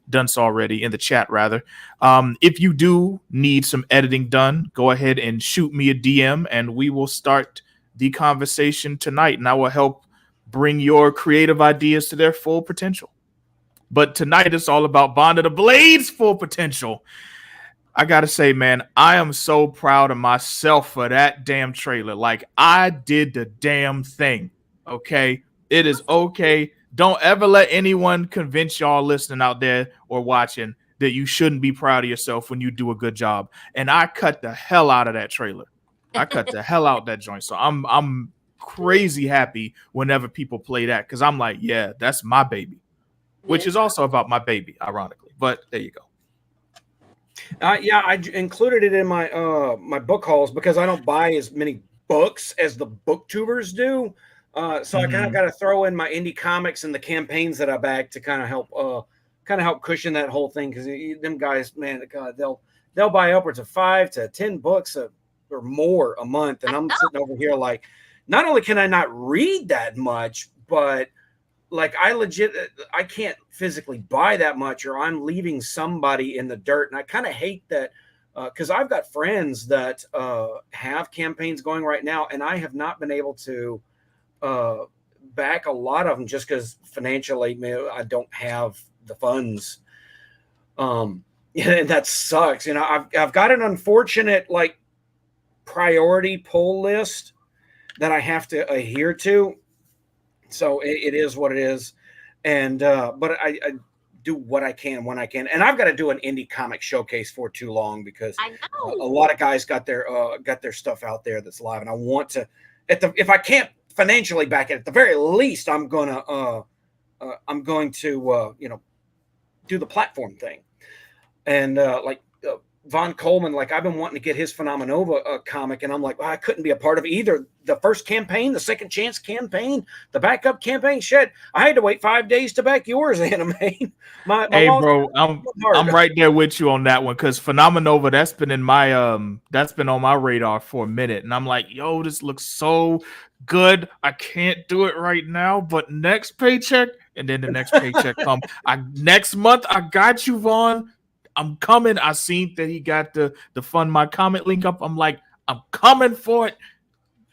done so already, in the chat rather. If you do need some editing done, go ahead and shoot me a DM, and we will start the conversation tonight, and I will help bring your creative ideas to their full potential. But tonight it's all about Bond of the Blade's full potential. I gotta say, man, I am so proud of myself for that damn trailer. Like, I did the damn thing. Okay, it is okay. Don't ever let anyone convince y'all listening out there or watching that you shouldn't be proud of yourself when you do a good job. And I cut the hell out of that trailer. I cut the hell out that joint. So I'm crazy happy whenever people play that, because I'm like, yeah, that's my baby, which is also about my baby, ironically. But there you go. Yeah, I included it in my my book hauls because I don't buy as many books as the booktubers do. So I kind of got to throw in my indie comics and the campaigns that I back to kind of help cushion that whole thing, because them guys, man, God, they'll buy upwards of 5 to 10 books or more a month, and I'm sitting over here like, not only can I not read that much, but like I can't physically buy that much, or I'm leaving somebody in the dirt. And I kind of hate that, because I've got friends that have campaigns going right now, and I have not been able to back a lot of them just because financially, man, I don't have the funds. And that sucks. You know, I've got an unfortunate like priority pull list that I have to adhere to. So it is what it is. And but I do what I can when I can. And I've got to do an indie comic showcase for too long, because a lot of guys got their stuff out there that's live, and I want to, if I can't financially back it, at the very least I'm going to do the platform thing. And like Von Coleman, like I've been wanting to get his Phenomenova comic, and I'm like, well, I couldn't be a part of either the first campaign, the second chance campaign, the backup campaign. Shit, I had to wait 5 days to back yours, Animaine. Hey, bro, I'm right there with you on that one, because Phenomenova, that's been in my that's been on my radar for a minute, and I'm like, yo, this looks so good. I can't do it right now, but next paycheck, and then the next paycheck come. Next month, I got you, Vaughn. I'm coming. I seen that he got the fund my comment link up. I'm like, I'm coming for it.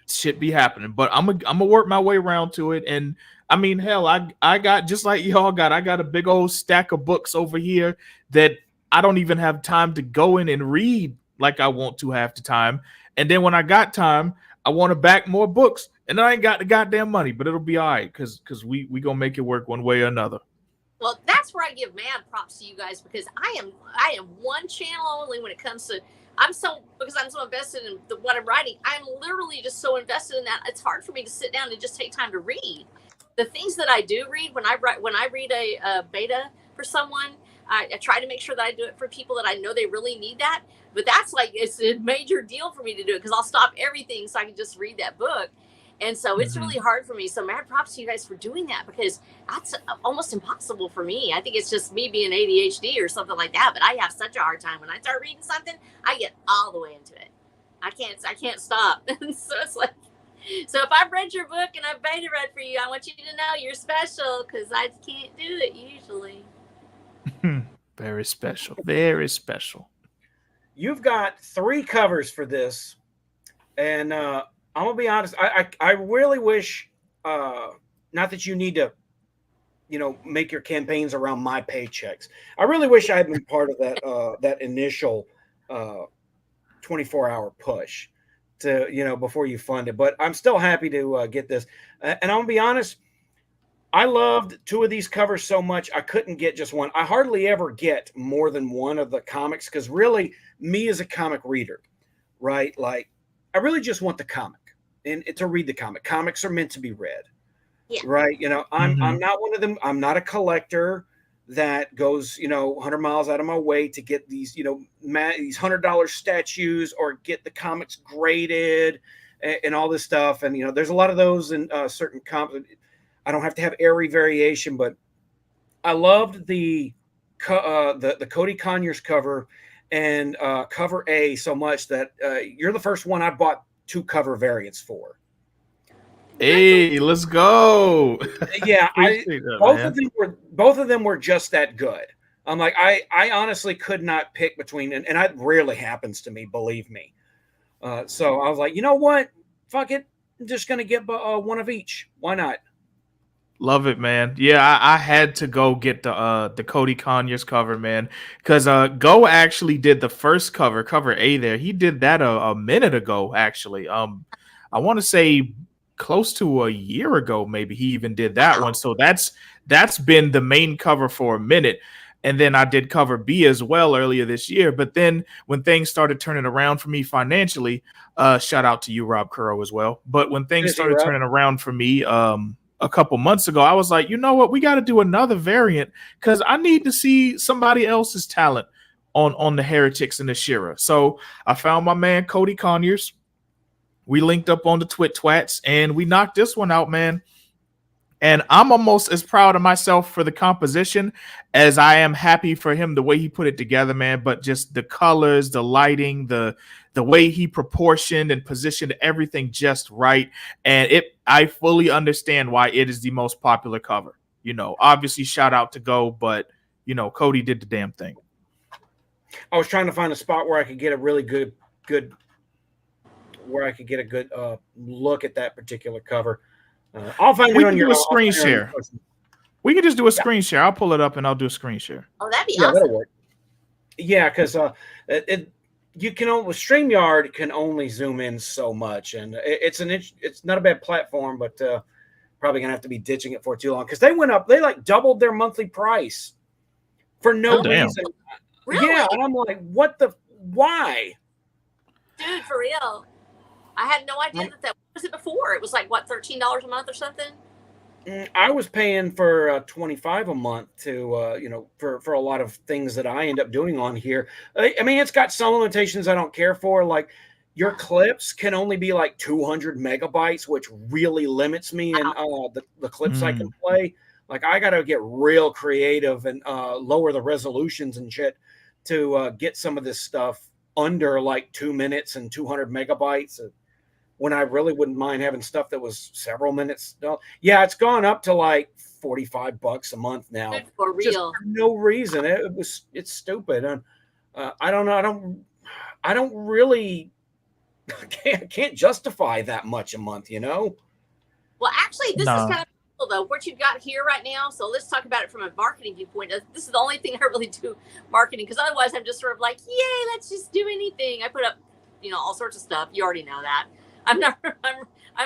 Shit be happening, but I'm gonna work my way around to it. And I mean, hell, I got, just like y'all got, I got a big old stack of books over here that I don't even have time to go in and read like I want to half the time. And then when I got time, I want to back more books, and I ain't got the goddamn money. But it'll be all right, because we gonna make it work one way or another. Well, that's where I give mad props to you guys, because I am one channel only when it comes to, because I'm so invested in what I'm writing. I'm literally just so invested in that. It's hard for me to sit down and just take time to read. The things that I do read, when I read a beta for someone, I try to make sure that I do it for people that I know they really need that. But that's like, it's a major deal for me to do it, because I'll stop everything so I can just read that book. And so it's really hard for me. So mad props to you guys for doing that, because that's almost impossible for me. I think it's just me being ADHD or something like that. But I have such a hard time. When I start reading something, I get all the way into it. I can't stop. And so it's like, So if I've read your book and I've beta read for you, I want you to know you're special because I can't do it usually. Very special. Very special. You've got 3 covers for this, and I'm gonna be honest. I really wish, not that you need to, make your campaigns around my paychecks. I really wish I had been part of that initial 24-hour push to before you fund it. But I'm still happy to get this, and I'm gonna be honest. I loved 2 of these covers so much I couldn't get just one. I hardly ever get more than one of the comics because really, me as a comic reader, right? Like, I really just want the comic and to read the comic. Comics are meant to be read, right? I'm not one of them. I'm not a collector that goes 100 miles out of my way to get these these $100 statues or get the comics graded and all this stuff. And there's a lot of those in certain comics. I don't have to have every variation, but I loved the Cody Conyers cover and cover A so much that you're the first one I bought 2 cover variants for. Hey, let's go. Yeah, that, both of them were just that good. I'm like, I honestly could not pick between, and that rarely happens to me, believe me. So I was like, you know what? Fuck it. I'm just gonna get one of each. Why not? Love it, man. Yeah, I had to go get the Cody Conyers cover, man, because Go actually did the first cover A there. He did that a minute ago, actually. I want to say close to a year ago, maybe he even did that one. So that's been the main cover for a minute. And then I did cover B as well earlier this year. But then when things started turning around for me financially, shout out to you, Rob Curro, as well. But when things started turning around for me, a couple months ago, I was like, you know what, we got to do another variant because I need to see somebody else's talent on the Heretics and the Shira. So I found my man Cody Conyers. We linked up on the Twats and we knocked this one out, man. And I'm almost as proud of myself for the composition as I am happy for him the way he put it together, man. But just the colors, the lighting, the way he proportioned and positioned everything just right. And I fully understand why it is the most popular cover. Obviously shout out to Go, but Cody did the damn thing. I was trying to find a spot where I could get a really good where I could get a good look at that particular cover. I'll find it on your screen share. We can just do a screen share. I'll pull it up and I'll do a screen share. Oh, that'd be awesome. That'll work. Yeah, because you can only StreamYard can only zoom in so much, and it's not a bad platform, but probably gonna have to be ditching it for too long because they like doubled their monthly price for no reason. Really? Yeah, and I'm like, why? Dude, for real. I had no idea that was it before. It was like what, $13 a month or something? I was paying for $25 a month to for a lot of things that I end up doing on here. I mean, it's got some limitations I don't care for, like your clips can only be like 200 megabytes, which really limits me in the clips I can play. Like I got to get real creative and lower the resolutions and shit to get some of this stuff under like 2 minutes and 200 megabytes. When I really wouldn't mind having stuff that was several minutes. Yeah, it's gone up to like $45 a month now. For real. Just for no reason. It's stupid. And I don't know. I don't really can't justify that much a month, Well, actually, this is kind of cool though. What you've got here right now. So let's talk about it from a marketing viewpoint. This is the only thing I really do marketing, because otherwise I'm just sort of like, yay, let's just do anything. I put up, all sorts of stuff. You already know that. I'm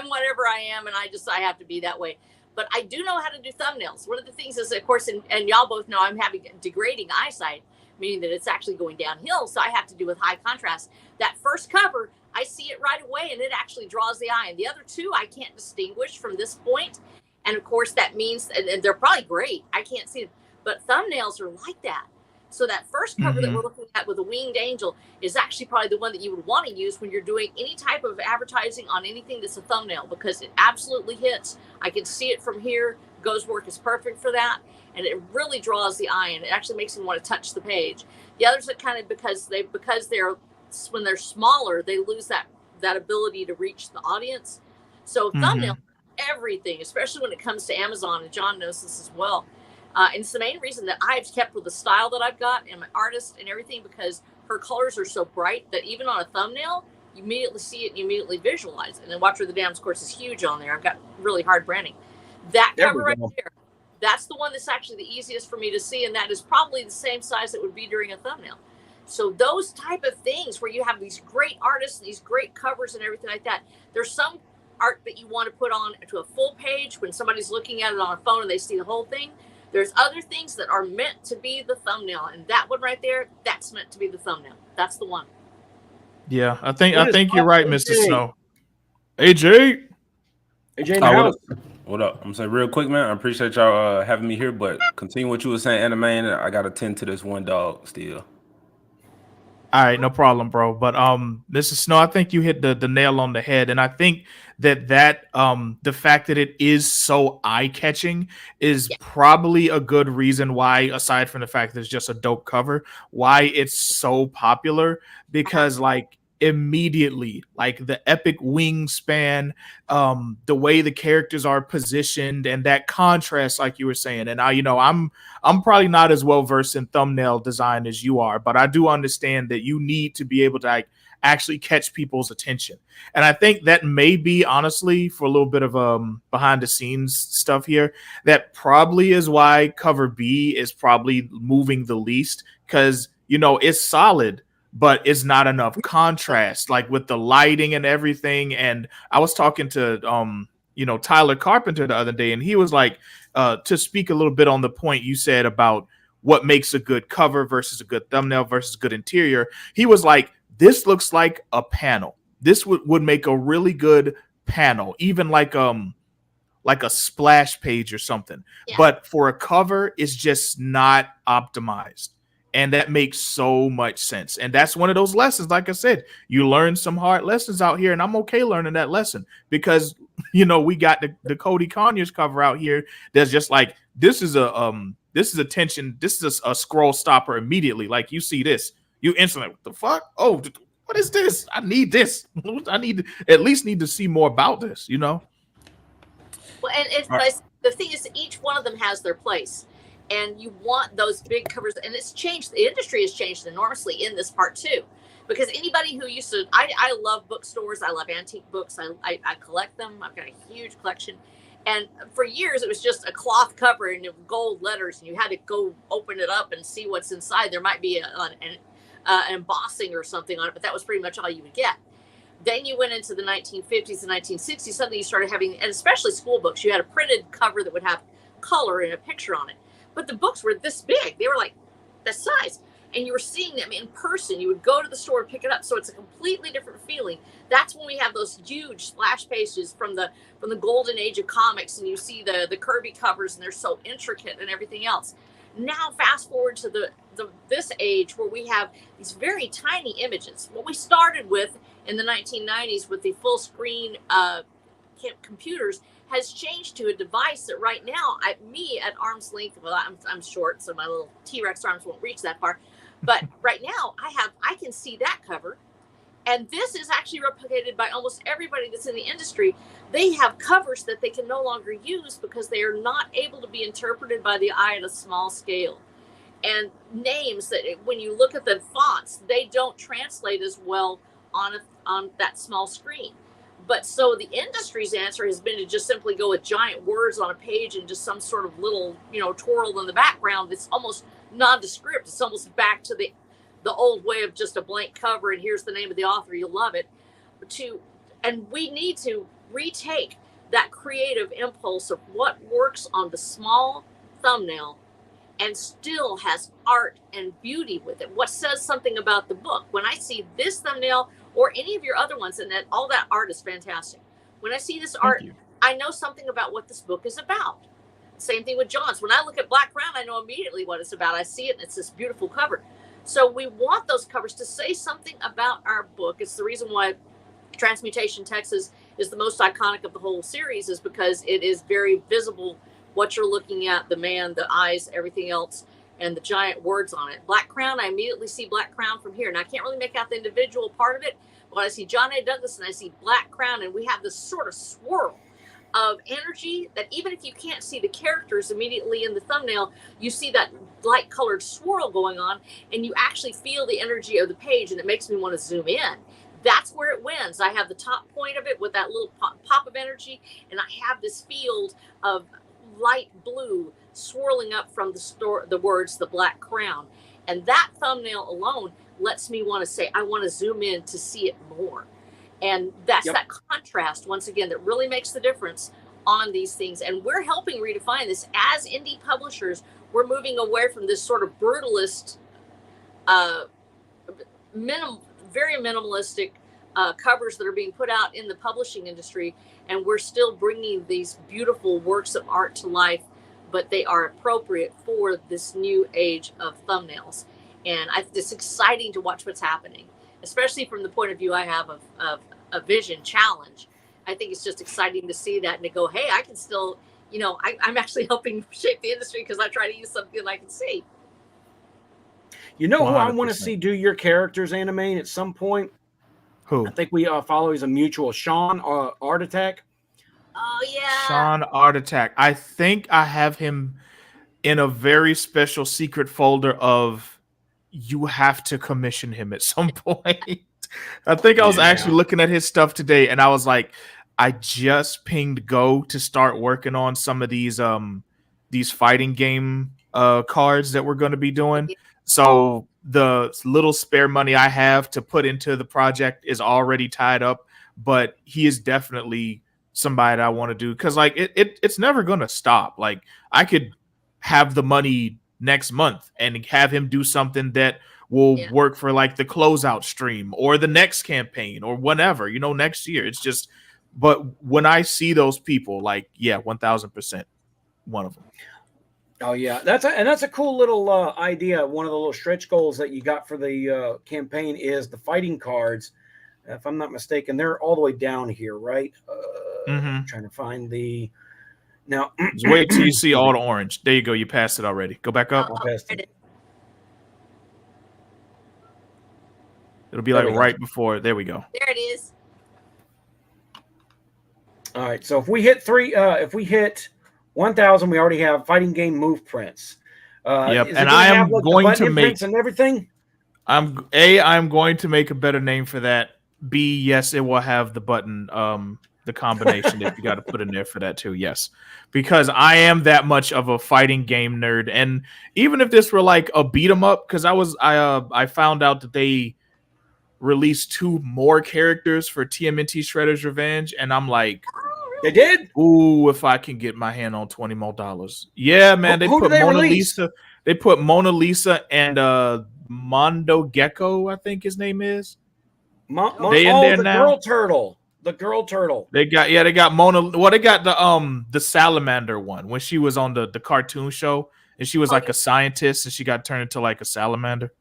whatever I am, and I have to be that way. But I do know how to do thumbnails. One of the things is, of course, and y'all both know I'm having degrading eyesight, meaning that it's actually going downhill. So I have to do with high contrast. That first cover, I see it right away, and it actually draws the eye. And the other two, I can't distinguish from this point. And of course, that means, and they're probably great. I can't see them, but thumbnails are like that. So that first cover that we're looking at with a winged angel is actually probably the one that you would want to use when you're doing any type of advertising on anything that's a thumbnail, because it absolutely hits. I can see it from here. Go's work is perfect for that. And it really draws the eye, and it actually makes them want to touch the page. The others are kind of, because they're when they're smaller, they lose that ability to reach the audience. So thumbnail, everything, especially when it comes to Amazon, and John knows this as well. And it's the main reason that I've kept with the style that I've got and my artist and everything, because her colors are so bright that even on a thumbnail, you immediately see it and you immediately visualize it. And then Watch Where the Dams, of course, is huge on there. I've got really hard branding. That cover right there, that's the one that's actually the easiest for me to see, and that is probably the same size that would be during a thumbnail. So those type of things where you have these great artists, these great covers and everything like that, there's some art that you want to put on to a full page when somebody's looking at it on a phone and they see the whole thing. There's other things that are meant to be the thumbnail, and that one right there, that's meant to be the thumbnail. That's the one. Yeah, I think you're right, Mr. Snow. AJ. What up? I'm saying real quick, man. I appreciate y'all having me here, but continue what you were saying, Animaine. I got to tend to this one dog still. All right, no problem, bro. But Mrs. Snow, I think you hit the nail on the head, and I think that the fact that it is so eye-catching is probably a good reason why, aside from the fact that it's just a dope cover, why it's so popular. Because like immediately, like the epic wingspan, the way the characters are positioned, and that contrast, like you were saying. And I'm probably not as well versed in thumbnail design as you are, but I do understand that you need to be able to like actually catch people's attention. And I think that may be, honestly, for a little bit of behind the scenes stuff here, that probably is why cover B is probably moving the least, because it's solid, but it's not enough contrast, like with the lighting and everything. And I was talking to Tyler Carpenter the other day, and he was like, to speak a little bit on the point you said about what makes a good cover versus a good thumbnail versus good interior. He was like, this looks like a panel. This would make a really good panel, even like a splash page or something. Yeah. But for a cover, it's just not optimized. And that makes so much sense. And that's one of those lessons. Like I said, you learn some hard lessons out here, and I'm okay learning that lesson because, we got the Cody Conyers cover out here. That's just like, this is attention. This is a scroll stopper immediately. Like you see this, you instantly, what the fuck? Oh, what is this? I need this. I at least need to see more about this, Well, and it's the thing is, each one of them has their place. And you want those big covers, and it's changed. The industry has changed enormously in this part too, because anybody who used to, I love bookstores. I love antique books. I collect them. I've got a huge collection. And for years, it was just a cloth cover and gold letters, and you had to go open it up and see what's inside. There might be an embossing or something on it, but that was pretty much all you would get. Then you went into the 1950s and 1960s. Suddenly you started having, and especially school books, you had a printed cover that would have color and a picture on it. But the books were this big. They were like this size. And you were seeing them in person. You would go to the store and pick it up. So it's a completely different feeling. That's when we have those huge splash pages from the golden age of comics. And you see the Kirby covers, and they're so intricate and everything else. Now fast forward to this age where we have these very tiny images. What we started with in the 1990s with the full screen computers has changed to a device that right now, me at arm's length, well, I'm short, so my little T-Rex arms won't reach that far. But right now, I can see that cover. And this is actually replicated by almost everybody that's in the industry. They have covers that they can no longer use because they are not able to be interpreted by the eye at a small scale. And names that, when you look at the fonts, they don't translate as well on that small screen. But so the industry's answer has been to just simply go with giant words on a page and just some sort of little, twirl in the background. It's almost nondescript. It's almost back to the old way of just a blank cover and here's the name of the author. You'll love it. And we need to retake that creative impulse of what works on the small thumbnail and still has art and beauty with it. What says something about the book? When I see this thumbnail or any of your other ones, and that all that art is fantastic. When I see this art, I know something about what this book is about. Same thing with John's. When I look at Black Crown, I know immediately what it's about. I see it, and it's this beautiful cover. So we want those covers to say something about our book. It's the reason why Transmutation Texas is the most iconic of the whole series, is because it is very visible what you're looking at, the man, the eyes, everything else, and the giant words on it. Black Crown, I immediately see Black Crown from here. And I can't really make out the individual part of it, when I see John A. Douglas and I see Black Crown, and we have this sort of swirl of energy that even if you can't see the characters immediately in the thumbnail, you see that light colored swirl going on, and you actually feel the energy of the page, and it makes me want to zoom in. That's where it wins. I have the top point of it with that little pop of energy, and I have this field of light blue swirling up from the words, the Black Crown. And that thumbnail alone lets me want to say, I want to zoom in to see it more. And that's that contrast, once again, that really makes the difference on these things. And we're helping redefine this. As indie publishers, we're moving away from this sort of brutalist, very minimalistic covers that are being put out in the publishing industry. And we're still bringing these beautiful works of art to life, but they are appropriate for this new age of thumbnails. And it's exciting to watch what's happening, especially from the point of view I have of a vision challenge. I think it's just exciting to see that and to go, hey, I can still, I'm actually helping shape the industry because I try to use something that I can see. You know 100%. Who I want to 100%. see do your characters, Animaine, at some point? Who? I think we follow as a mutual, Sean Art Attack. Oh, yeah. Sean Art Attack. I think I have him in a very special secret folder of you have to commission him at some point. I think I was actually looking at his stuff today, and I was like, I just pinged Go to start working on some of these fighting game cards that we're going to be doing. So the little spare money I have to put into the project is already tied up, but he is definitely somebody that I want to do because like it's never going to stop. Like I could have the money next month and have him do something that will work for like the closeout stream or the next campaign or whatever, next year. It's just, but when I see those people, like, 1000% one of them. Oh yeah, that's a cool little idea. One of the little stretch goals that you got for the campaign is the fighting cards. If I'm not mistaken, they're all the way down here, right? I'm trying to find the. Now, just wait till you see all the orange. There you go. You passed it already. Go back up. It'll be like right before. There we go. There it is. All right. So if we hit 1,000, we already have fighting game move prints. Yep. And I am going to make and everything. I'm going to make a better name for that. B, yes, it will have the button. The combination that you got to put in there for that too. Yes, because I am that much of a fighting game nerd, and even if this were like a beat 'em up, because I found out that they released 2 more characters for TMNT Shredder's Revenge, and I'm like, they did. Ooh, if I can get my hand on $20 more. Yeah, man, they put Mona Lisa. They put Mona Lisa and Mondo Gecko, I think his name is. They in there now. The girl turtle. They got Mona. Well, they got the salamander one when she was on the cartoon show and she was like a scientist and she got turned into like a salamander.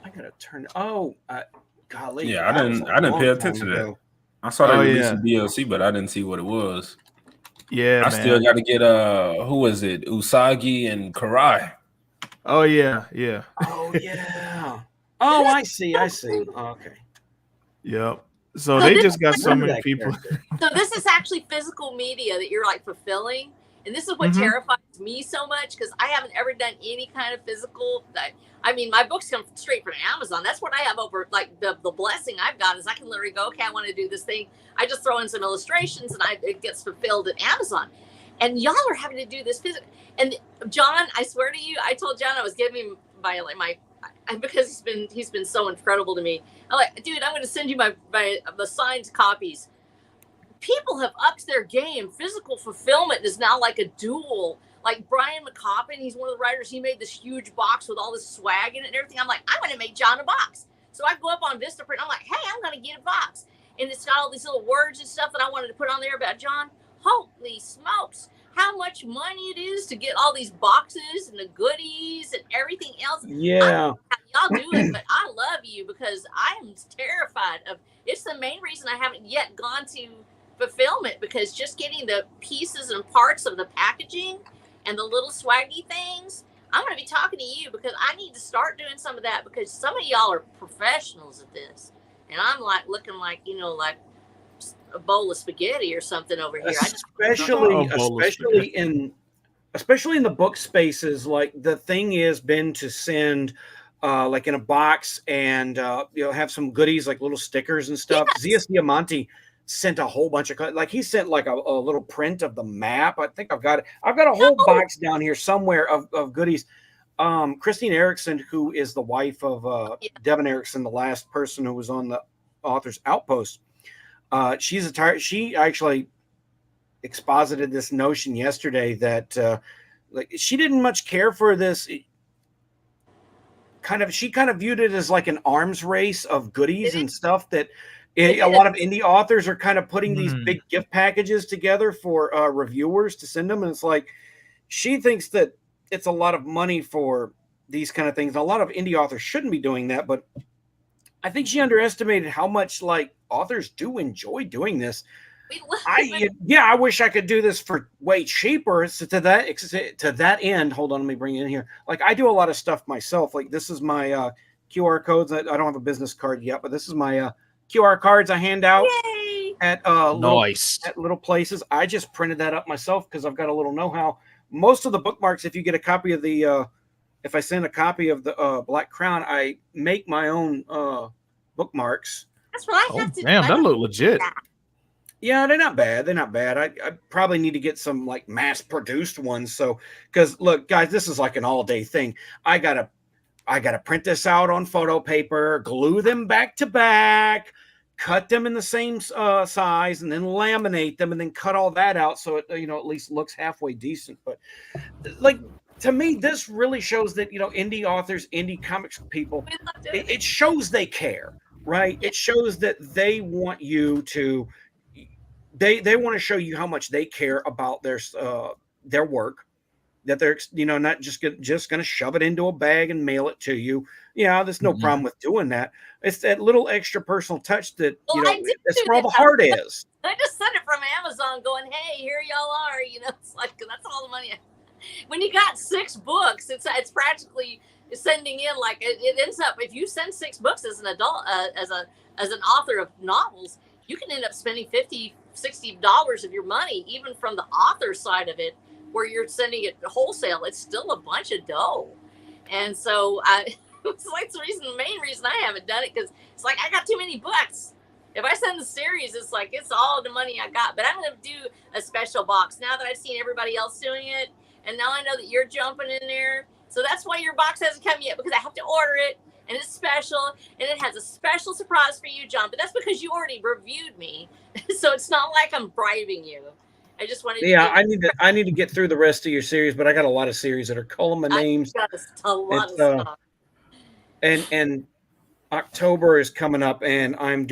I gotta turn. Golly. Yeah, I didn't pay attention to that. I saw they released some DLC, but I didn't see what it was. Yeah, I still got to get who is it? Usagi and Karai. Oh yeah. Oh yeah. Oh, I see. Oh, okay. Yep. So they just got so many people. So this is actually physical media that you're like fulfilling. And this is what terrifies me so much because I haven't ever done any kind of physical. I mean, my books come straight from Amazon. That's what I have over, like the blessing I've got is I can literally go, okay, I want to do this thing. I just throw in some illustrations and it gets fulfilled at Amazon. And y'all are having to do this physical. And John, I swear to you, I told John I was giving him because he's been so incredible to me. I'm like, dude, I'm going to send you my signed copies. People have upped their game. Physical fulfillment is now like a duel. Like Brian McCoppin, he's one of the writers. He made this huge box with all this swag in it and everything. I'm like, I'm going to make John a box. So I go up on Vistaprint. I'm like, hey, I'm going to get a box. And it's got all these little words and stuff that I wanted to put on there about John. Holy smokes. How much money it is to get all these boxes and the goodies and everything else. Yeah. I don't know how y'all do it, but I love you because I am terrified of it's the main reason I haven't yet gone to fulfillment because just getting the pieces and parts of the packaging and the little swaggy things, I'm going to be talking to you because I need to start doing some of that because some of y'all are professionals at this. and I'm like looking like, you know, like a bowl of spaghetti or something over here. Especially in the book spaces, like the thing is been to send like in a box and have some goodies like little stickers and stuff. Yes. ZS Diamante sent a whole bunch of, like, he sent like a little print of the map. I think I've got a whole box down here somewhere of goodies. Christine Erickson, who is the wife of Devin Erickson, the last person who was on the Authors Outpost, she actually exposited this notion yesterday that like she didn't much care for this. She kind of viewed it as like an arms race of goodies and stuff that a lot of indie authors are kind of putting these big gift packages together for reviewers to send them. And it's like, she thinks that it's a lot of money for these kind of things. A lot of indie authors shouldn't be doing that, but I think she underestimated how much like authors do enjoy doing this. I wish I could do this for way cheaper. So to that end, hold on, let me bring it in here. Like, I do a lot of stuff myself. Like, this is my QR codes. I don't have a business card yet, but this is my QR cards I hand out at little places. I just printed that up myself because I've got a little know-how. Most of the bookmarks, if you get a copy of the if I send a copy of the Black Crown, I make my own bookmarks. That's what I have to do. Damn, that look legit. Yeah, they're not bad. I probably need to get some like mass produced ones. So, because look, guys, this is like an all day thing. I gotta print this out on photo paper, glue them back to back, cut them in the same size, and then laminate them, and then cut all that out so it at least looks halfway decent. But like, to me, this really shows that indie authors, indie comics people, it shows they care, right? It shows that they want you to. They want to show you how much they care about their work, that they're not just going to shove it into a bag and mail it to you. Yeah, there's no problem with doing that. It's that little extra personal touch that that's where all the heart is. I just sent it from Amazon, going, "Hey, here y'all are." It's like, that's all the money. When you got 6 books, it's practically sending in, like, it ends up, if you send 6 books as an adult, as an author of novels, you can end up spending $50-$60 of your money, even from the author side of it, where you're sending it wholesale. It's still a bunch of dough. And so it's like the main reason I haven't done it, because it's like, I got too many books. If I send the series, it's like, it's all the money I got. But I'm going to do a special box now that I've seen everybody else doing it. And now I know that you're jumping in there. So that's why your box hasn't come yet, because I have to order it. And it's special, and it has a special surprise for you, John. But that's because you already reviewed me, so it's not like I'm bribing you. I just wanted. Yeah, I need to get through the rest of your series, but I got a lot of series that are calling my names. Got a lot of stuff. And October is coming up, and I'm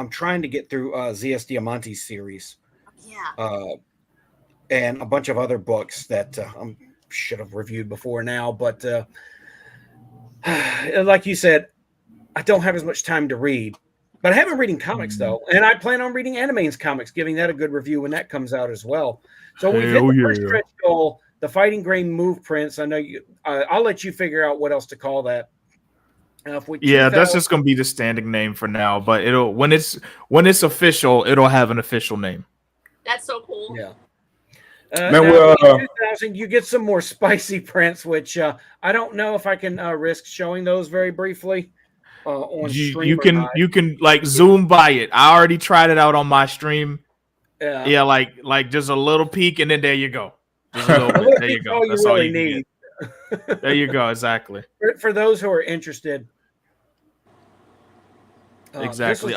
trying to get through ZS Diamante's series. Yeah. And a bunch of other books that I should have reviewed before now, but. Like you said, I don't have as much time to read, but I have been reading comics though, and I plan on reading Animaine's comics, giving that a good review when that comes out as well. So we've hit the first stretch goal, the Fighting Grain move prints. I know you. I'll let you figure out what else to call that. That's just gonna be the standing name for now. But it'll when it's official, it'll have an official name. That's so cool. Yeah. Now, in 2000, you get some more spicy prints, which I don't know if I can risk showing those very briefly on stream. You can like zoom by it. I already tried it out on my stream. Yeah, like just a little peek, and then there you go. Just a little bit. There you go. That's all you need. There you go. Exactly. For those who are interested. Exactly.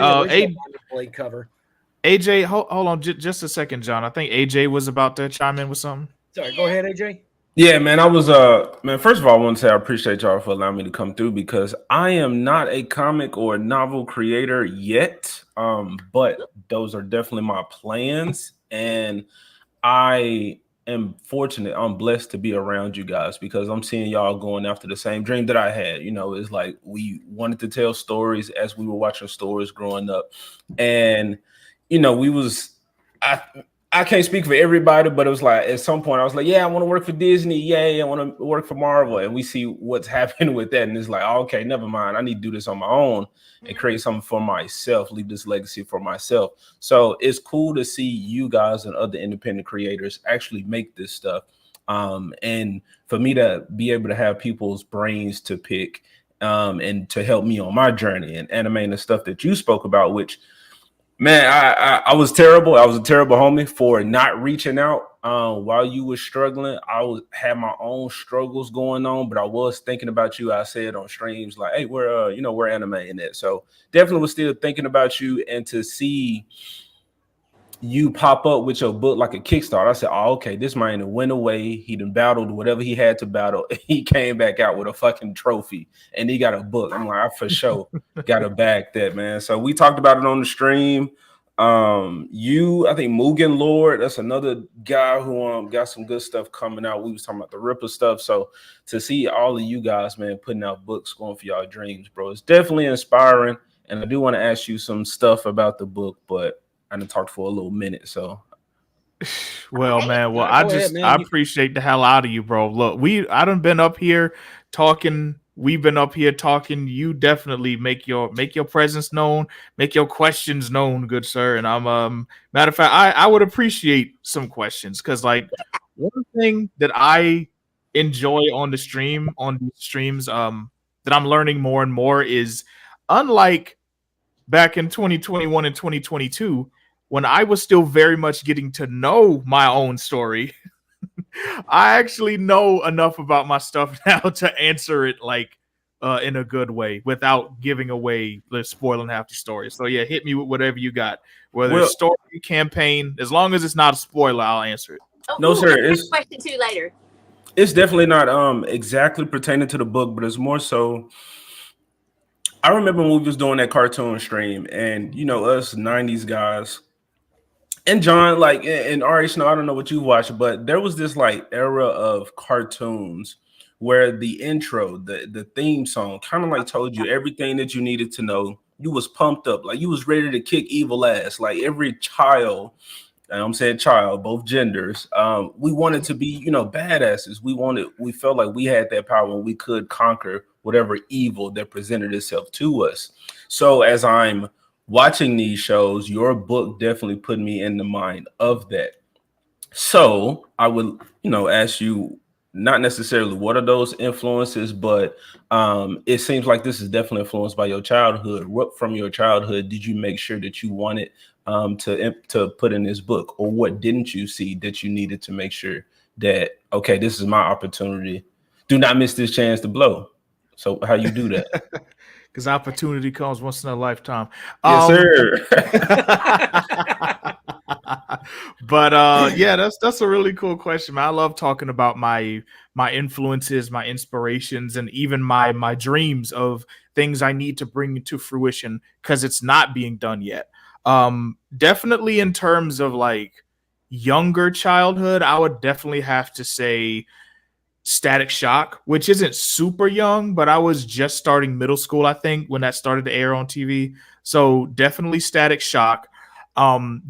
Blade cover. AJ, hold on just a second, John. I think AJ was about to chime in with something. Sorry, go ahead, AJ. Yeah, man, I was first of all, I want to say I appreciate y'all for allowing me to come through, because I am not a comic or novel creator yet. But those are definitely my plans, and I am fortunate. I'm blessed to be around you guys, because I'm seeing y'all going after the same dream that I had. It's like we wanted to tell stories as we were watching stories growing up, and I can't speak for everybody, but it was like at some point I was like, yeah, I want to work for Disney. Yay, I want to work for Marvel. And we see what's happening with that. And it's like, oh, okay, never mind. I need to do this on my own and create something for myself, leave this legacy for myself. So it's cool to see you guys and other independent creators actually make this stuff. And for me to be able to have people's brains to pick and to help me on my journey and Animaine the stuff that you spoke about, which, man, I was terrible. I was a terrible homie for not reaching out while you were struggling. Had my own struggles going on, but I was thinking about you. I said on streams like, "Hey, we're Animaine at." So definitely was still thinking about you, and to see you pop up with your book like a Kickstarter, I said, "Oh, okay, this man went away. He done battled whatever he had to battle. He came back out with a fucking trophy, and he got a book." I'm like, I for sure got to back that, man. So we talked about it on the stream. I think Mugen Lord, that's another guy who got some good stuff coming out. We was talking about the Ripper stuff. So to see all of you guys, man, putting out books, going for y'all dreams, bro, it's definitely inspiring. And I do want to ask you some stuff about the book, but I done talked for a little minute, so. Well, man, I appreciate the hell out of you, bro. Look, I done been up here talking. We've been up here talking. You definitely make your presence known, make your questions known, good sir. And I'm matter of fact, I would appreciate some questions, because like one thing that I enjoy on these streams, that I'm learning more and more is, unlike back in 2021 and 2022, when I was still very much getting to know my own story, I actually know enough about my stuff now to answer it like in a good way without giving away, spoiling half the story. So yeah, hit me with whatever you got, whether it's story, campaign, as long as it's not a spoiler, I'll answer it. Oh, no, sir. It's question 2 later. It's definitely not exactly pertaining to the book, but it's more so. I remember when we was doing that cartoon stream, and us 90s guys. And John, like, and Ari Snow, I don't know what you watched, but there was this like era of cartoons where the intro, the theme song kind of like told you everything that you needed to know. You was pumped up, like you was ready to kick evil ass. Like every child, and I'm saying child, both genders, we wanted to be, badasses. We felt like we had that power and we could conquer whatever evil that presented itself to us. So as I'm watching these shows, your book definitely put me in the mind of that. So I would, ask you, not necessarily what are those influences, but it seems like this is definitely influenced by your childhood. What from your childhood did you make sure that you wanted to put in this book, or what didn't you see that you needed to make sure that, okay, this is my opportunity. Do not miss this chance to blow. So how you do that? Because opportunity comes once in a lifetime. Yes, sir. But yeah, that's a really cool question, man. I love talking about my influences, my inspirations, and even my dreams of things I need to bring to fruition because it's not being done yet. Definitely in terms of like younger childhood, I would definitely have to say Static Shock, which isn't super young, but I was just starting middle school, I think, when that started to air on TV. So definitely Static Shock.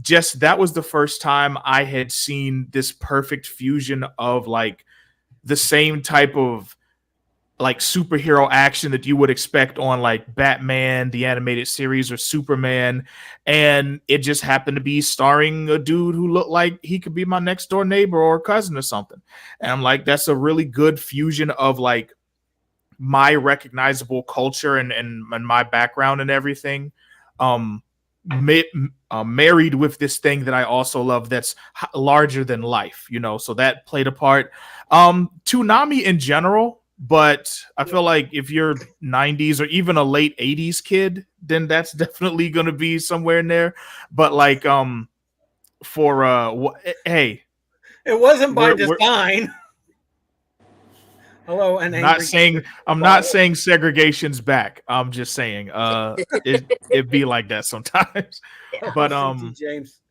Just that was the first time I had seen this perfect fusion of like the same type of like superhero action that you would expect on like Batman, the animated series, or Superman. And it just happened to be starring a dude who looked like he could be my next door neighbor or cousin or something. And I'm like, that's a really good fusion of like my recognizable culture and my background and everything. Married with this thing that I also love that's larger than life, so that played a part. Toonami in general, but I feel like if you're 90s or even a late 80s kid, then that's definitely going to be somewhere in there. But like hey, it wasn't by design. Hello, and I'm not saying segregation's back. I'm just saying it be like that sometimes. But James,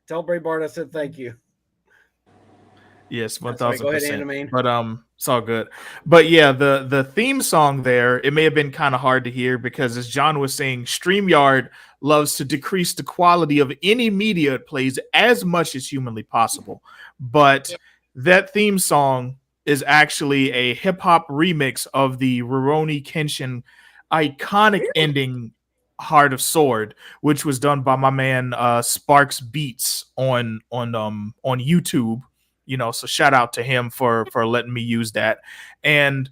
tell Bray Bart I said thank you. Yes, That's right. Go ahead, 1000%. Animaine. But it's all good. But yeah, the theme song there, it may have been kind of hard to hear because as John was saying, StreamYard loves to decrease the quality of any media it plays as much as humanly possible. But Yeah. that theme song is actually a hip hop remix of the Rurouni Kenshin iconic ending Heart of Sword, which was done by my man Sparks Beats on YouTube. So shout out to him for letting me use that. And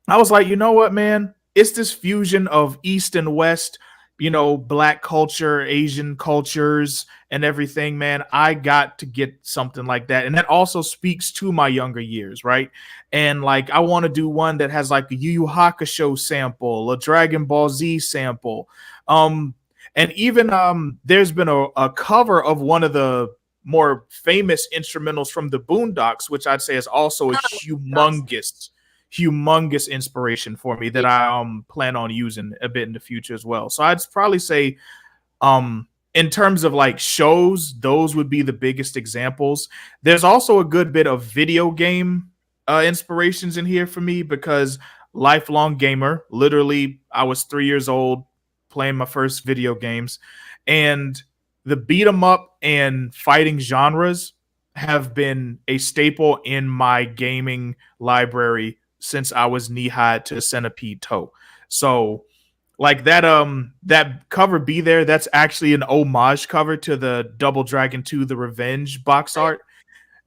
I was like, you know what, man? It's this fusion of East and West, Black culture, Asian cultures, and everything, man. I got to get something like that. And that also speaks to my younger years, right? And like, I want to do one that has like a Yu Yu Hakusho sample, a Dragon Ball Z sample. And even there's been a cover of one of the more famous instrumentals from the Boondocks, which I'd say is also a humongous inspiration for me that I plan on using a bit in the future as well. So I'd probably say in terms of like shows, those would be the biggest examples. There's also a good bit of video game inspirations in here for me because lifelong gamer, literally I was 3 years old playing my first video games, and the beat 'em up and fighting genres have been a staple in my gaming library since I was knee-high to Centipede Toe. So like that cover B there, that's actually an homage cover to the Double Dragon 2 The Revenge box art.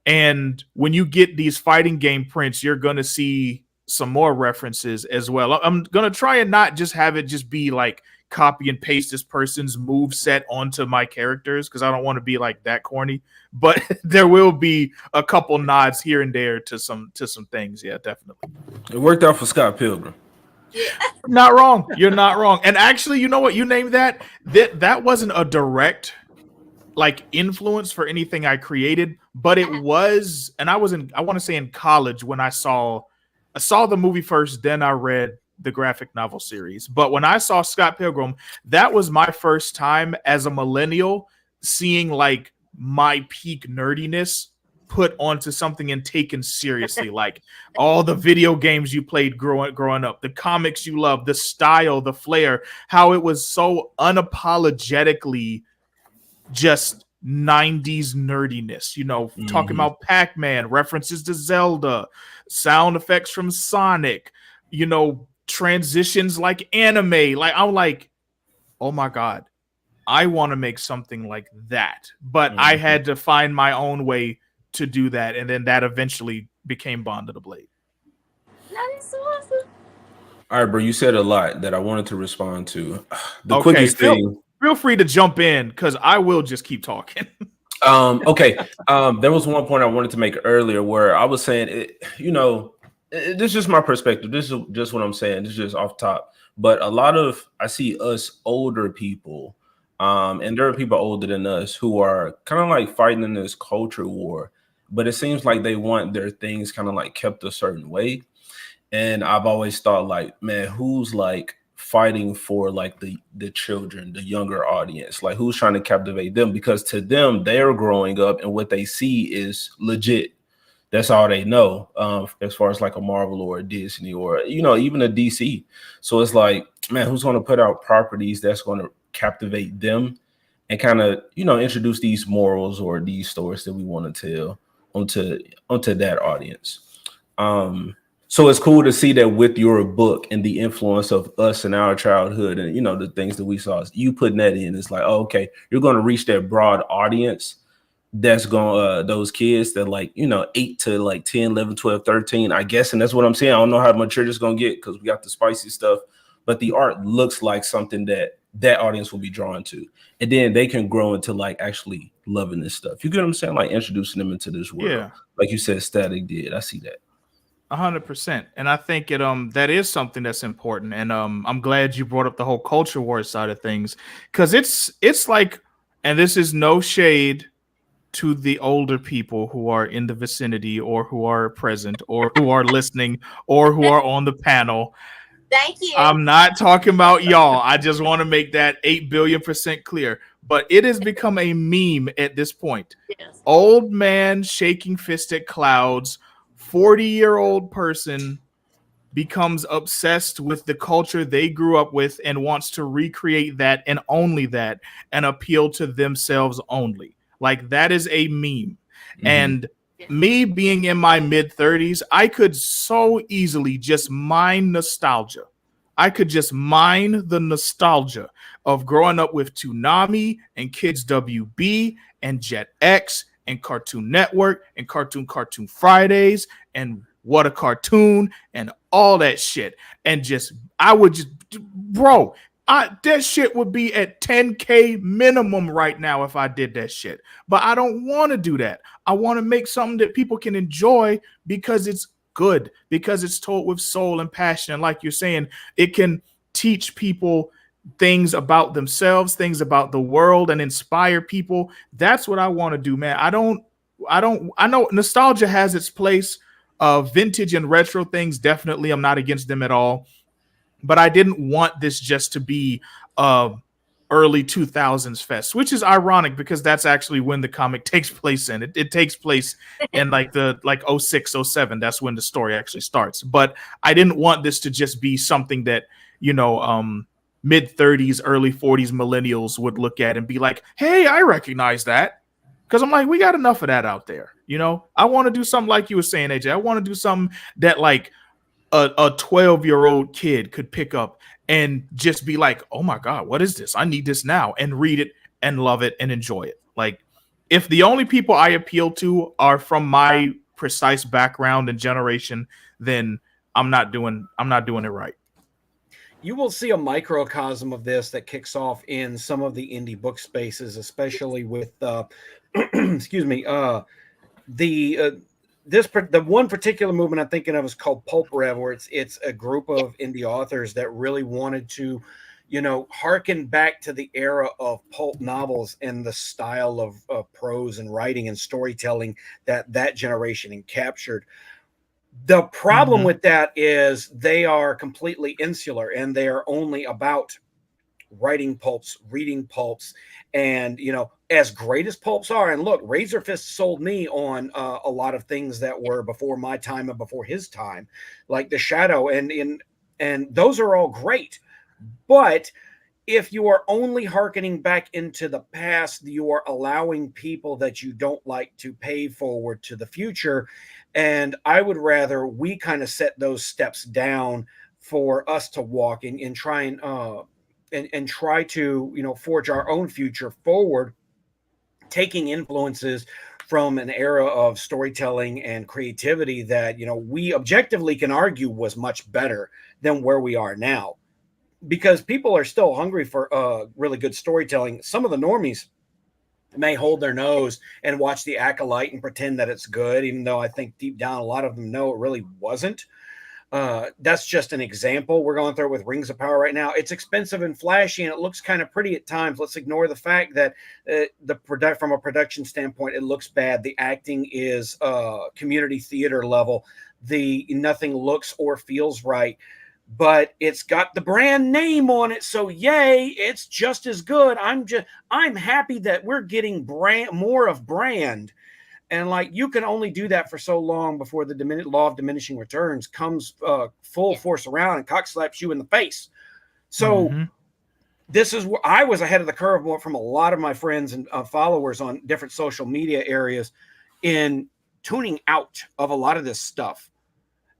And when you get these fighting game prints, you're going to see some more references as well. I'm going to try and not just have it just be like copy and paste this person's move set onto my characters because I don't want to be like that corny, but there will be a couple nods here and there to some things. Yeah, definitely. It worked out for Scott Pilgrim. Not wrong. You're not wrong. And actually, you know what? You named that wasn't a direct like influence for anything I created, but it was, and I want to say in college when I saw the movie first, then I read the graphic novel series. But when I saw Scott Pilgrim, that was my first time as a millennial seeing like my peak nerdiness put onto something and taken seriously. Like all the video games you played growing up, the comics you loved, the style, the flair, how it was so unapologetically just 90s nerdiness, talking about Pac-Man, references to Zelda, sound effects from Sonic, transitions like anime. Like I'm like, oh my God, I want to make something like that. But I had to find my own way to do that. And then that eventually became Bond of the Blade. That is so awesome. All right, bro, you said a lot that I wanted to respond to. The quickest thing. Feel free to jump in because I will just keep talking. Okay. There was one point I wanted to make earlier where I was saying, this is just my perspective. This is just what I'm saying. This is just off top. But I see us older people, and there are people older than us who are kind of like fighting in this culture war. But it seems like they want their things kind of like kept a certain way. And I've always thought like, man, who's like fighting for like the children, the younger audience, like who's trying to captivate them? Because to them, they're growing up and what they see is legit. That's all they know, as far as like a Marvel or a Disney or, even a DC. So it's like, man, who's going to put out properties that's going to captivate them and kind of, introduce these morals or these stories that we want to tell onto that audience. So it's cool to see that with your book and the influence of us in our childhood and, the things that we saw, you putting that in. It's like, oh, okay, you're going to reach that broad audience. That's going those kids that like, 8 to like 10, 11, 12, 13, I guess. And that's what I'm saying. I don't know how mature it's going to get because we got the spicy stuff, but the art looks like something that audience will be drawn to. And then they can grow into like actually loving this stuff. You get what I'm saying? Like introducing them into this world. Yeah. Like you said, Static did. I see that. 100%. And I think that is something that's important. And I'm glad you brought up the whole culture war side of things because it's like, and this is no shade to the older people who are in the vicinity or who are present or who are listening or who are on the panel. Thank you. I'm not talking about y'all. I just want to make that 8 billion% clear. but it has become a meme at this point. Yes. Old man shaking fist at clouds, 40-year-old person becomes obsessed with the culture they grew up with and wants to recreate that and only that and appeal to themselves only. Like, that is a meme. And me being in my mid-30s, I could so easily just mine nostalgia. I could just mine the nostalgia of growing up with Toonami and Kids WB and Jetix and Cartoon Network and Cartoon Fridays and What a Cartoon and all that shit. And just, I would just, bro, that shit would be at 10K minimum right now if I did that shit. But I don't want to do that. I want to make something that people can enjoy because it's good, because it's told with soul and passion. And like you're saying, it can teach people things about themselves, things about the world, and inspire people. That's what I want to do, man. I know nostalgia has its place. Vintage and retro things, definitely, I'm not against them at all. But I didn't want this just to be early 2000s fest, which is ironic because that's actually when the comic takes place in. It takes place in like 06, 07. That's when the story actually starts. But I didn't want this to just be something that, mid 30s, early 40s millennials would look at and be like, hey, I recognize that. Because I'm like, we got enough of that out there. I want to do something like you were saying, AJ. I want to do something that like a 12-year-old kid could pick up and just be like, oh my God, what is this? I need this now, and read it and love it and enjoy it. Like, if the only people I appeal to are from my precise background and generation, then I'm not doing it right. You will see a microcosm of this that kicks off in some of the indie book spaces, especially with excuse me, the one particular movement I'm thinking of is called Pulp Rev, where it's a group of indie authors that really wanted to, harken back to the era of pulp novels and the style of prose and writing and storytelling that generation captured. The problem with that is they are completely insular and they are only about writing pulps, reading pulps, and as great as pulps are, and look, Razor Fist sold me on a lot of things that were before my time and before his time, like The Shadow, and those are all great. But if you are only hearkening back into the past, you are allowing people that you don't like to pay forward to the future. And I would rather we kind of set those steps down for us to walk and try and try to, forge our own future forward, taking influences from an era of storytelling and creativity that, we objectively can argue was much better than where we are now. Because people are still hungry for really good storytelling. Some of the normies may hold their nose and watch The Acolyte and pretend that it's good, even though I think deep down a lot of them know it really wasn't. That's just an example. We're going through it with Rings of Power right now. It's expensive and flashy, and it looks kind of pretty at times. Let's ignore the fact that from a production standpoint, it looks bad. The acting is community theater level. Nothing looks or feels right. But it's got the brand name on it, so yay, it's just as good. I'm happy that we're getting more of brand, and like you can only do that for so long before the law of diminishing returns comes full force around and cock slaps you in the face. So this is where I was ahead of the curve more from a lot of my friends and followers on different social media areas in tuning out of a lot of this stuff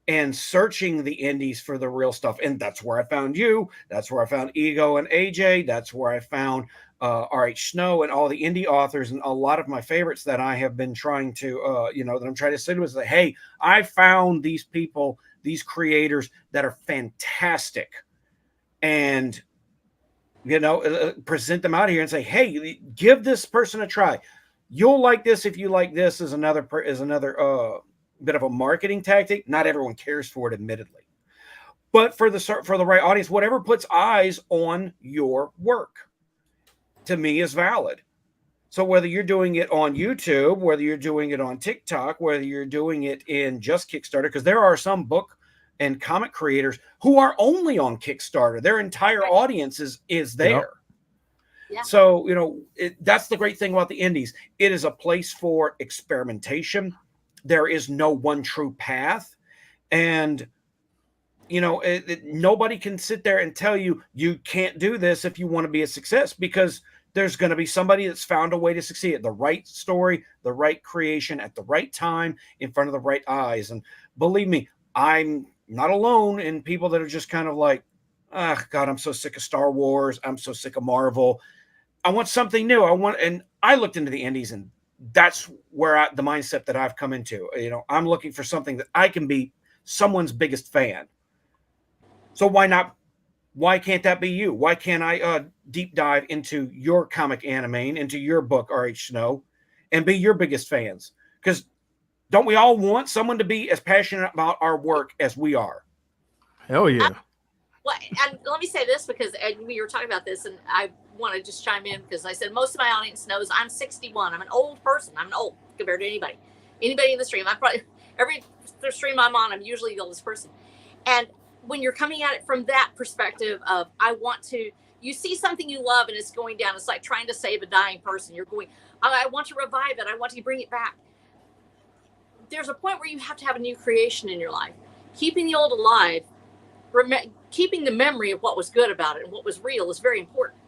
and searching the indies for the real stuff. And that's where I found you. That's where I found Ego and AJ. That's where I found R.H. Snow and all the indie authors and a lot of my favorites that I have been trying to, that I'm trying to say to is that, hey, I found these people, these creators that are fantastic. And, present them out here and say, hey, give this person a try. You'll like this if you like this is another bit of a marketing tactic. Not everyone cares for it, admittedly, but for the right audience, whatever puts eyes on your work to me is valid. So whether you're doing it on YouTube, whether you're doing it on TikTok, whether you're doing it in just Kickstarter, because there are some book and comic creators who are only on Kickstarter, their entire audience is there. Yeah. So, that's the great thing about the indies. It is a place for experimentation. There is no one true path. And, nobody can sit there and tell you, you can't do this if you want to be a success, because there's going to be somebody that's found a way to succeed. The right story, the right creation at the right time in front of the right eyes. And believe me, I'm not alone in people that are just kind of like, God, I'm so sick of Star Wars. I'm so sick of Marvel. I want something new. And I looked into the indies, and that's where the mindset that I've come into. I'm looking for something that I can be someone's biggest fan. So why not? Why can't that be you? Why can't I deep dive into your comic Animaine, into your book, R.H. Snow, and be your biggest fans? Because don't we all want someone to be as passionate about our work as we are? Hell yeah. Well, and let me say this, because we were talking about this, and I want to just chime in, because I said most of my audience knows I'm 61. I'm an old person. I'm old compared to anybody in the stream. I probably every stream I'm on, I'm usually the oldest person. And when you're coming at it from that perspective of, you see something you love and it's going down. It's like trying to save a dying person. You're going, I want to revive it. I want to bring it back. There's a point where you have to have a new creation in your life. Keeping the old alive, keeping the memory of what was good about it and what was real is very important.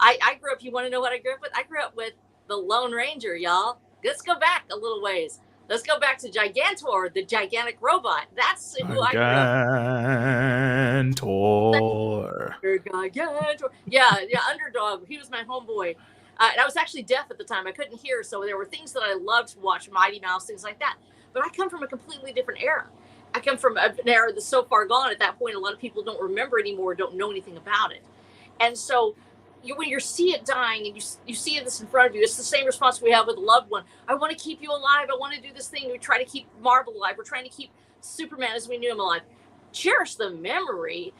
I grew up, you want to know what I grew up with? I grew up with the Lone Ranger, y'all. Let's go back a little ways. Let's go back to Gigantor, the gigantic robot. That's who I grew up with. Gigantor. Yeah, Underdog. He was my homeboy. And I was actually deaf at the time. I couldn't hear, so there were things that I loved to watch, Mighty Mouse, things like that. But I come from a completely different era. I come from an era that's so far gone at that point, a lot of people don't remember anymore, don't know anything about it. And so when you see it dying and you see this in front of you, it's the same response we have with a loved one. I want to keep you alive. I want to do this thing. We try to keep Marvel alive. We're trying to keep Superman as we knew him alive. Cherish the memory.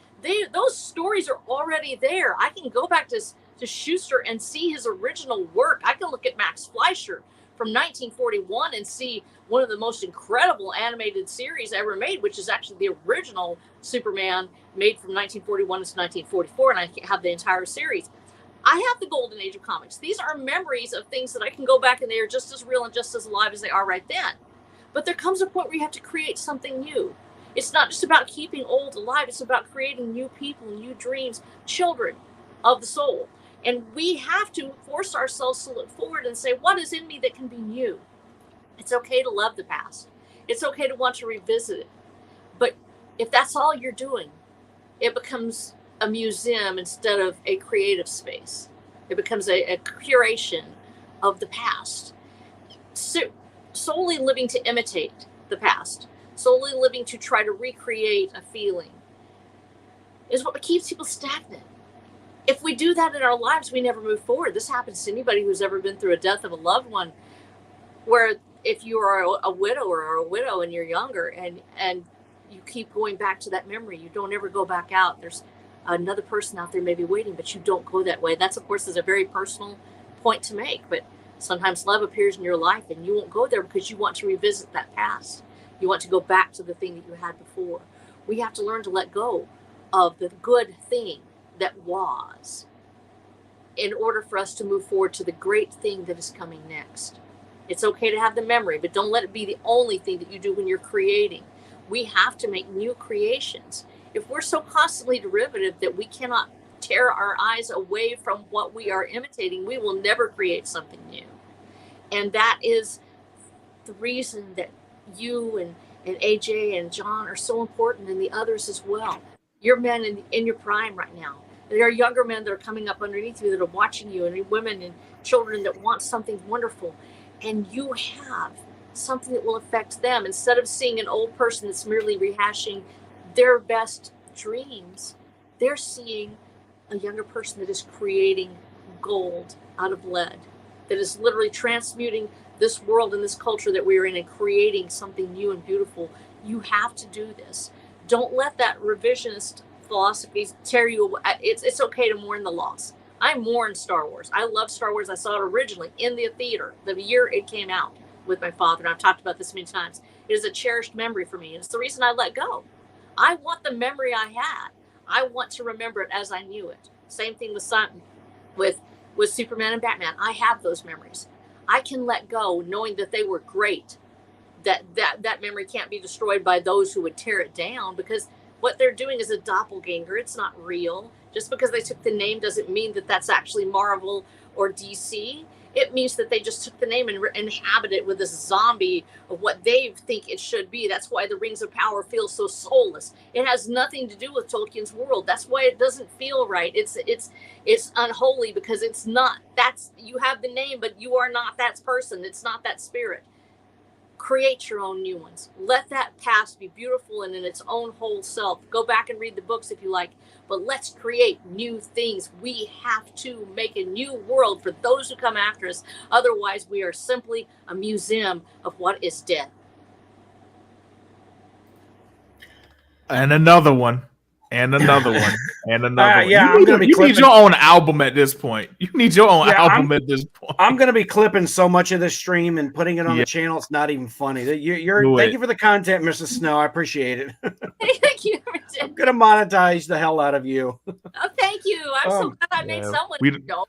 Those stories are already there. I can go back to Schuster and see his original work. I can look at Max Fleischer from 1941 and see one of the most incredible animated series ever made, which is actually the original Superman made from 1941 to 1944, and I have the entire series. I have the golden age of comics. These are memories of things that I can go back and they are just as real and just as alive as they are right then. But there comes a point where you have to create something new. It's not just about keeping old alive. It's about creating new people, new dreams, children of the soul. And we have to force ourselves to look forward and say, what is in me that can be new? It's okay to love the past. It's okay to want to revisit it. But if that's all you're doing, it becomes a museum instead of a creative space. It becomes a curation of the past. So, solely living to imitate the past, solely living to try to recreate a feeling is what keeps people stagnant. If we do that in our lives, we never move forward. This happens to anybody who's ever been through a death of a loved one, where if you are a widow or a widow and you're younger and you keep going back to that memory, you don't ever go back out. There's another person out there maybe waiting, but you don't go that way. That's, of course, is a very personal point to make, but sometimes love appears in your life and you won't go there because you want to revisit that past. You want to go back to the thing that you had before. We have to learn to let go of the good thing that was in order for us to move forward to the great thing that is coming next. It's okay to have the memory, but don't let it be the only thing that you do when you're creating. We have to make new creations. If we're so constantly derivative that we cannot tear our eyes away from what we are imitating, we will never create something new. And that is the reason that you and AJ and John are so important, and the others as well. You're men in your prime right now. There are younger men that are coming up underneath you that are watching you, and women and children that want something wonderful. And you have something that will affect them. Instead of seeing an old person that's merely rehashing their best dreams, they're seeing a younger person that is creating gold out of lead, that is literally transmuting this world and this culture that we are in and creating something new and beautiful. You have to do this. Don't let that revisionist philosophy tear you away. It's okay to mourn the loss. I mourn Star Wars. I love Star Wars. I saw it originally in the theater the year it came out with my father, and I've talked about this many times. It is a cherished memory for me. It's the reason I let go. I want the memory I had. I want to remember it as I knew it. Same thing with with Superman and Batman. I have those memories. I can let go knowing that they were great. That memory can't be destroyed by those who would tear it down, because what they're doing is a doppelganger. It's not real. Just because they took the name doesn't mean that that's actually Marvel or DC. It means that they just took the name and inhabited it with this zombie of what they think it should be. That's why the Rings of Power feels so soulless. It has nothing to do with Tolkien's world. That's why it doesn't feel right. It's unholy, because it's not. That's, you have the name, but you are not that person. It's not that spirit. Create your own new ones. Let that past be beautiful and in its own whole self. Go back and read the books if you like, but let's create new things. We have to make a new world for those who come after us. Otherwise, we are simply a museum of what is dead. And another one. And another one. And another one. Yeah, You need your own album at this point. You need your own album at this point. I'm going to be clipping so much of this stream and putting it on the channel. It's not even funny. Thank you for the content, Mrs. Snow. I appreciate it. Thank you. I'm going to monetize the hell out of you. Oh, thank you. I'm so glad I made someone know.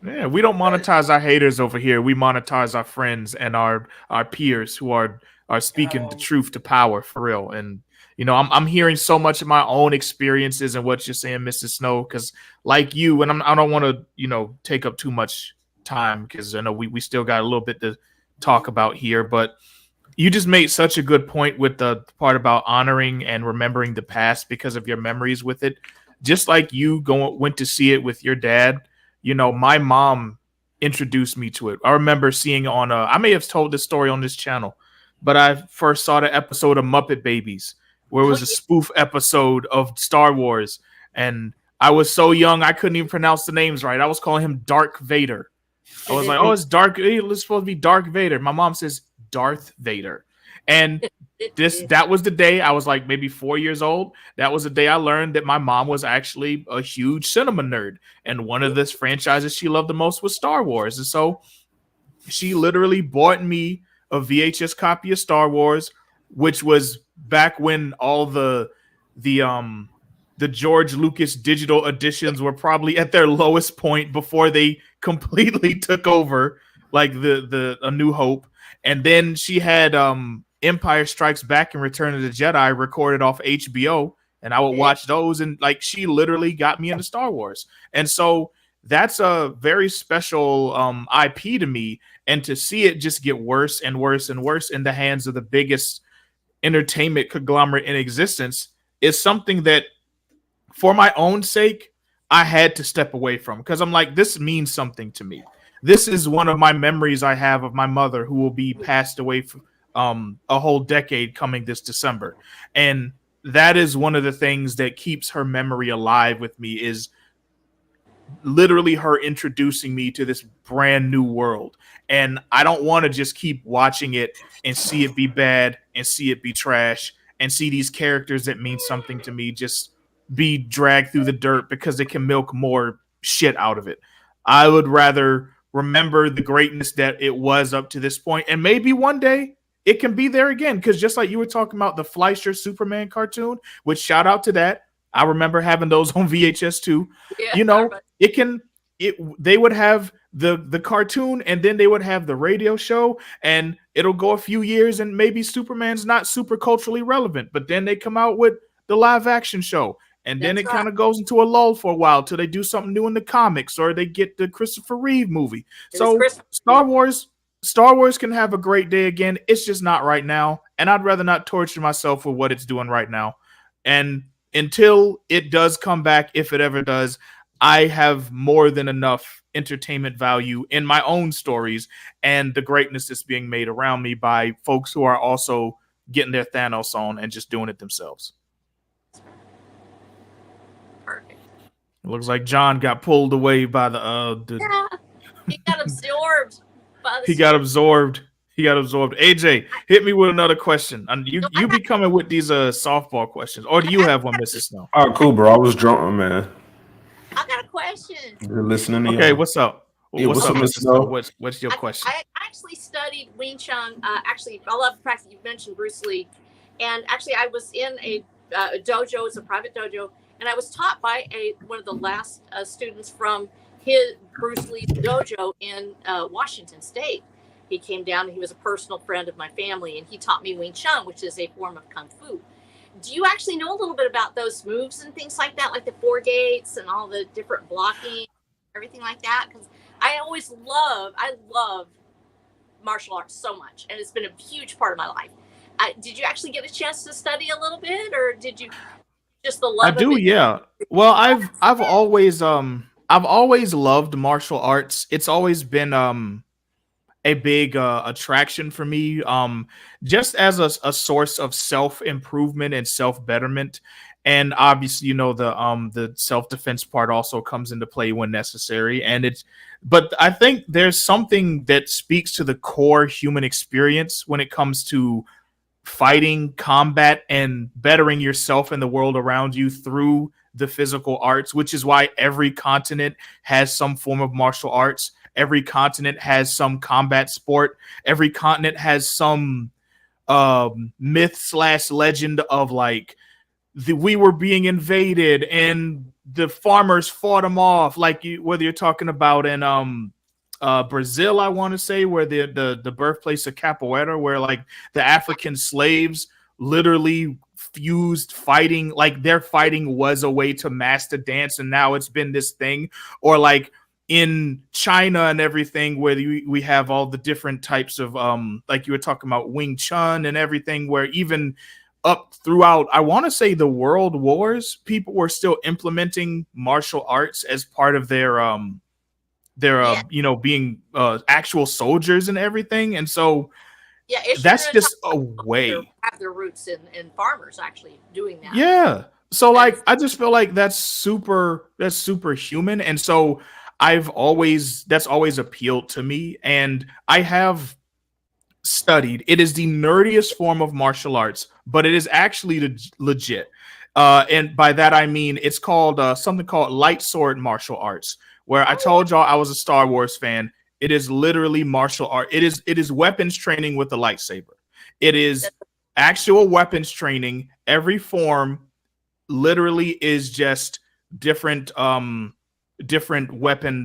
Yeah, we don't monetize our haters over here. We monetize our friends and our peers who are speaking the truth to power, for real. And you know, I'm hearing so much of my own experiences and what you're saying, Mrs. Snow, because like you, and I don't want to, you know, take up too much time, because I know we still got a little bit to talk about here, but you just made such a good point with the part about honoring and remembering the past because of your memories with it. Just like you went to see it with your dad, you know, my mom introduced me to it. I remember seeing on I may have told this story on this channel, but I first saw the episode of Muppet Babies, where it was a spoof episode of Star Wars. And I was so young, I couldn't even pronounce the names right. I was calling him Dark Vader. I was like, oh, it's Dark. It's supposed to be Dark Vader. My mom says Darth Vader. And that was the day I was like maybe 4 years old. That was the day I learned that my mom was actually a huge cinema nerd. And one of the franchises she loved the most was Star Wars. And so she literally bought me a VHS copy of Star Wars, which was back when all the George Lucas digital editions were probably at their lowest point before they completely took over, like the A New Hope. And then she had Empire Strikes Back and Return of the Jedi recorded off HBO, and I would watch those, and like she literally got me into Star Wars. And so that's a very special IP to me, and to see it just get worse and worse and worse in the hands of the biggest entertainment conglomerate in existence is something that, for my own sake, I had to step away from, because I'm like, this means something to me. This is one of my memories I have of my mother, who will be passed away for a whole decade coming this December. And that is one of the things that keeps her memory alive with me, is literally her introducing me to this brand new world. And I don't want to just keep watching it and see it be bad and see it be trash and see these characters that mean something to me just be dragged through the dirt because they can milk more shit out of it. I would rather remember the greatness that it was up to this point, and maybe one day it can be there again. Because just like you were talking about the Fleischer Superman cartoon, which, shout out to that, I remember having those on VHS too. Yeah, you know, they would have the cartoon, and then they would have the radio show, and it'll go a few years and maybe Superman's not super culturally relevant, but then they come out with the live action show, and then it kind of goes into a lull for a while till they do something new in the comics, or they get the Christopher Reeve movie. So Star Wars can have a great day again. It's just not right now, and I'd rather not torture myself with what it's doing right now. And until it does come back, if it ever does, I have more than enough entertainment value in my own stories and the greatness that's being made around me by folks who are also getting their Thanos on and just doing it themselves. Perfect. It looks like John got pulled away by yeah, he got absorbed. He got absorbed. AJ, hit me with another question. You be coming with these softball questions, or do you have one, Mrs. Snow? All right, cool, bro. I was drunk, man. I got a question. You're listening to Okay, what's up? Yeah, what's up, Mrs. Snow? What's your question? I actually studied Wing Chun. Actually, I love the fact that you mentioned Bruce Lee. And actually, I was in a dojo. It's a private dojo. And I was taught by one of the last students from his Bruce Lee's dojo in Washington State. He came down and he was a personal friend of my family, and he taught me Wing Chun, which is a form of Kung Fu. Do you actually know a little bit about those moves and things like that, like the 4 gates and all the different blocking, everything like that? Because I love martial arts so much, and it's been a huge part of my life. Did you actually get a chance to study a little bit, or did you just the love I do, of it? yeah. Well, I've always loved martial arts. It's always been a big attraction for me, just as a source of self-improvement and self-betterment. And obviously, the self-defense part also comes into play when necessary. But I think there's something that speaks to the core human experience when it comes to fighting, combat, and bettering yourself and the world around you through the physical arts, which is why every continent has some form of martial arts. Every continent has some combat sport. Every continent has some myth/legend of like we were being invaded and the farmers fought them off. Like whether you're talking about in Brazil, I want to say, where the birthplace of capoeira, where like the African slaves literally fused fighting, like their fighting was a way to master dance, and now it's been this thing. Or like in China and everything, where we have all the different types of like you were talking about Wing Chun and everything, where even up throughout, I want to say, the world wars, people were still implementing martial arts as part of their being actual soldiers and everything. And so that's just a way. Have their roots in farmers actually doing that. Yeah. So like, I just feel like that's super human. And so that's always appealed to me. And I have studied. It is the nerdiest form of martial arts, but it is actually legit. And by that, I mean, it's called something called light sword martial arts, where I told y'all I was a Star Wars fan. It is literally martial art. It is weapons training with a lightsaber. It is actual weapons training. Every form literally is just different weapon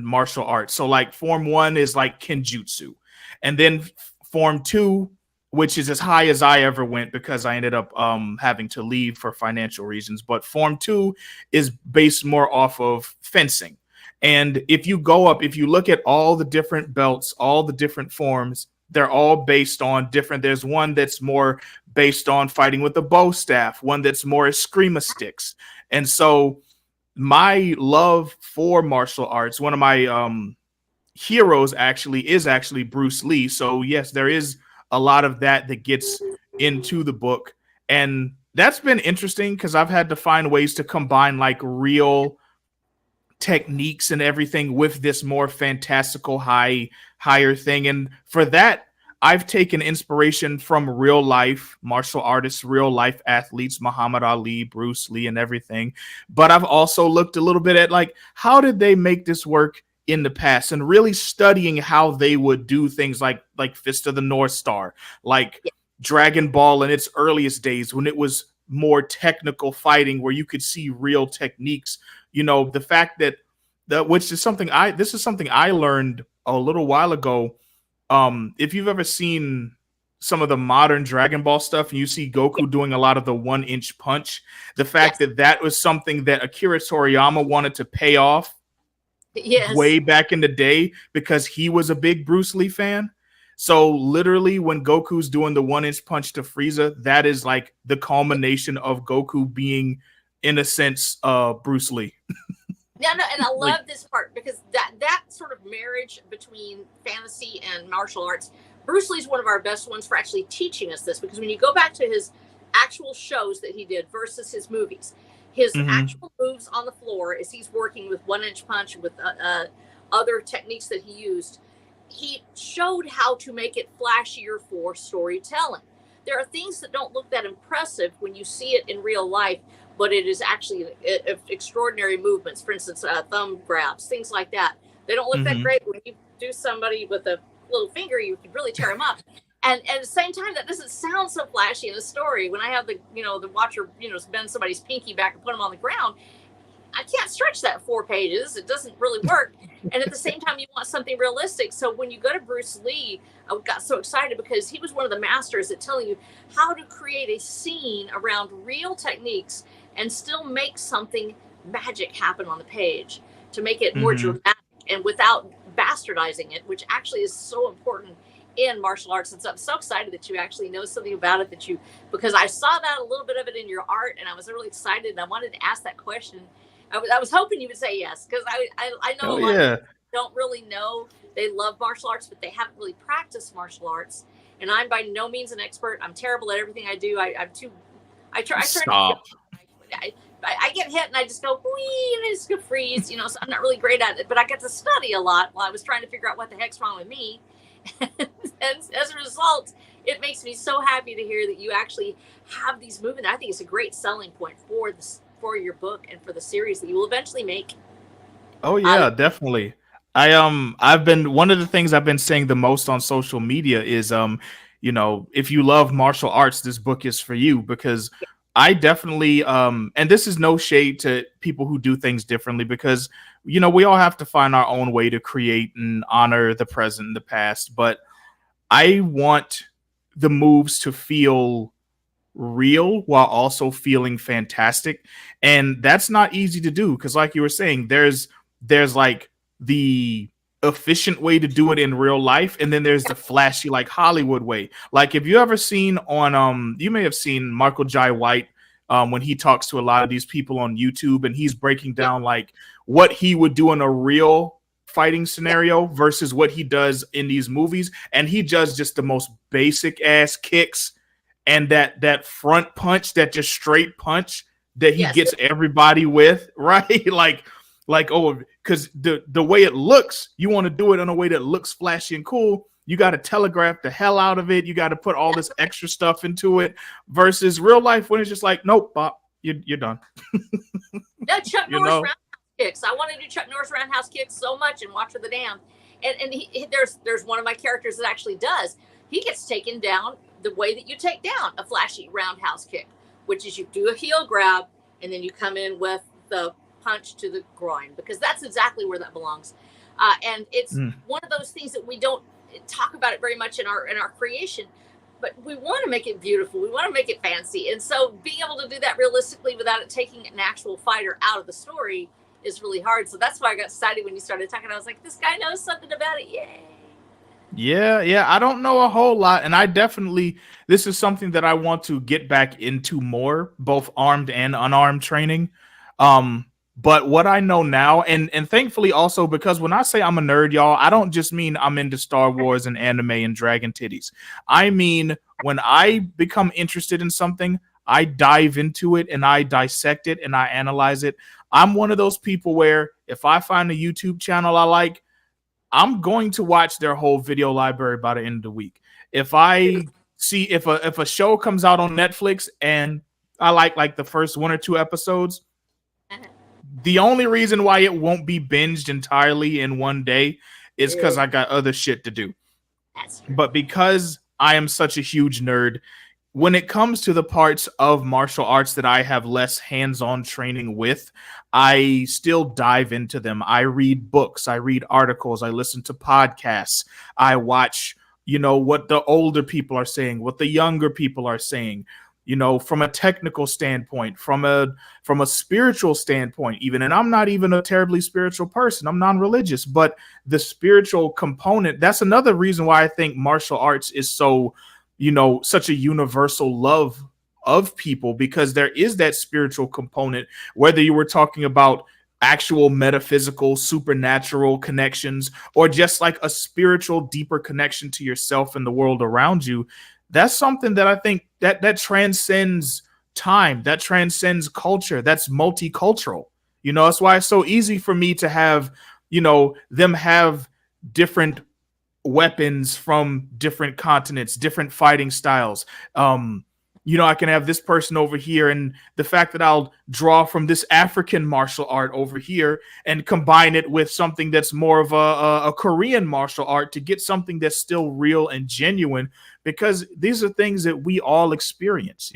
martial arts. So like form 1 is like kenjutsu. And then form 2, which is as high as I ever went because I ended up having to leave for financial reasons. But form 2 is based more off of fencing. And if you look at all the different belts, all the different forms, they're all based on different. There's one that's more based on fighting with a bow staff, one that's more eskrima sticks. And so my love for martial arts, one of my heroes is Bruce Lee. So yes, there is a lot of that gets into the book. And that's been interesting because I've had to find ways to combine like real techniques and everything with this more fantastical higher thing. And for that, I've taken inspiration from real life martial artists, real life athletes, Muhammad Ali, Bruce Lee, and everything. But I've also looked a little bit at like, how did they make this work in the past, and really studying how they would do things like Fist of the North Star, like Dragon Ball in its earliest days when it was more technical fighting where you could see real techniques. The fact that this is something I learned a little while ago. If you've ever seen some of the modern Dragon Ball stuff and you see Goku doing a lot of the 1-inch punch, the fact that was something that Akira Toriyama wanted to pay off way back in the day because he was a big Bruce Lee fan. So literally when Goku's doing the 1-inch punch to Frieza, that is like the culmination of Goku being, in a sense, Bruce Lee. No, and I love this part because that sort of marriage between fantasy and martial arts, Bruce Lee's one of our best ones for actually teaching us this, because when you go back to his actual shows that he did versus his movies, his actual moves on the floor as he's working with 1-inch punch with other techniques that he used, he showed how to make it flashier for storytelling. There are things that don't look that impressive when you see it in real life, but it is actually extraordinary movements. For instance, thumb grabs, things like that. They don't look that great. When you do somebody with a little finger, you can really tear them up. And at the same time, that doesn't sound so flashy in a story. When I have the watcher, bend somebody's pinky back and put them on the ground, I can't stretch that 4 pages. It doesn't really work. And at the same time, you want something realistic. So when you go to Bruce Lee, I got so excited because he was one of the masters at telling you how to create a scene around real techniques and still make something magic happen on the page to make it more dramatic and without bastardizing it, which actually is so important in martial arts. And so I'm so excited that you actually know something about it, because I saw that a little bit of it in your art, and I was really excited, and I wanted to ask that question. I was hoping you would say yes, because I know a lot of people don't really know. They love martial arts, but they haven't really practiced martial arts. And I'm by no means an expert. I'm terrible at everything I do. I try Stop. I get hit and I just go, whee, and I just go freeze, so I'm not really great at it, but I get to study a lot while I was trying to figure out what the heck's wrong with me. And as a result, it makes me so happy to hear that you actually have these movements. I think it's a great selling point for your book and for the series that you will eventually make. Oh yeah, definitely. I've been, one of the things I've been saying the most on social media is if you love martial arts, this book is for you, because I definitely and this is no shade to people who do things differently, because we all have to find our own way to create and honor the present and the past, but I want the moves to feel real while also feeling fantastic, and that's not easy to do, because like you were saying, there's like the efficient way to do it in real life, and then there's the flashy like Hollywood way. Like if you ever seen on you may have seen Michael Jai White when he talks to a lot of these people on YouTube, and he's breaking down like what he would do in a real fighting scenario versus what he does in these movies, and he does just the most basic ass kicks and that front punch, that just straight punch that he gets everybody with, right? like oh, because the way it looks, you want to do it in a way that looks flashy and cool. You got to telegraph the hell out of it. You got to put all this extra stuff into it versus real life when it's just like, nope, Bob, you're done. No, Chuck Norris roundhouse kicks. I want to do Chuck Norris roundhouse kicks so much and Watch for the Dam. And there's one of my characters that actually does. He gets taken down the way that you take down a flashy roundhouse kick, which is you do a heel grab and then you come in with the punch to the groin, because that's exactly where that belongs. And it's one of those things that we don't talk about it very much in our creation, but we want to make it beautiful. We want to make it fancy. And so being able to do that realistically without it taking an actual fighter out of the story is really hard. So that's why I got excited when you started talking. I was like, this guy knows something about it. Yay. Yeah. I don't know a whole lot. And this is something that I want to get back into more, both armed and unarmed training. But what I know now, and thankfully also, because when I say I'm a nerd, y'all, I don't just mean I'm into Star Wars and anime and dragon titties. I mean, when I become interested in something, I dive into it and I dissect it and I analyze it. I'm one of those people where if I find a YouTube channel I like, I'm going to watch their whole video library by the end of the week. If I see if a show comes out on Netflix and I like the first 1 or 2 episodes, the only reason why it won't be binged entirely in one day is because I got other shit to do. But because I am such a huge nerd, when it comes to the parts of martial arts that I have less hands-on training with, I still dive into them. I read books, I read articles, I listen to podcasts, I watch, what the older people are saying, what the younger people are saying, from a technical standpoint, from a spiritual standpoint, even. And I'm not even a terribly spiritual person. I'm non-religious, but the spiritual component, that's another reason why I think martial arts is so, such a universal love of people, because there is that spiritual component, whether you were talking about actual metaphysical, supernatural connections, or just like a spiritual, deeper connection to yourself and the world around you. That's something that I think that transcends time, that transcends culture, that's multicultural. That's why it's so easy for me to have, them have different weapons from different continents, different fighting styles. I can have this person over here, and the fact that I'll draw from this African martial art over here and combine it with something that's more of a Korean martial art to get something that's still real and genuine, because these are things that we all experience,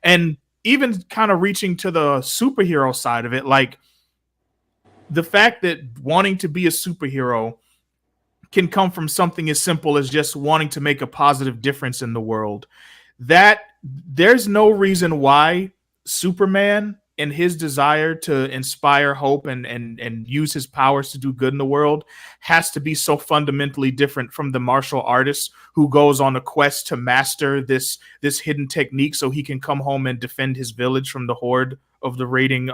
and even kind of reaching to the superhero side of it, like the fact that wanting to be a superhero can come from something as simple as just wanting to make a positive difference in the world. That there's no reason why Superman and his desire to inspire hope and use his powers to do good in the world has to be so fundamentally different from the martial artist who goes on a quest to master this hidden technique so he can come home and defend his village from the horde of the raiding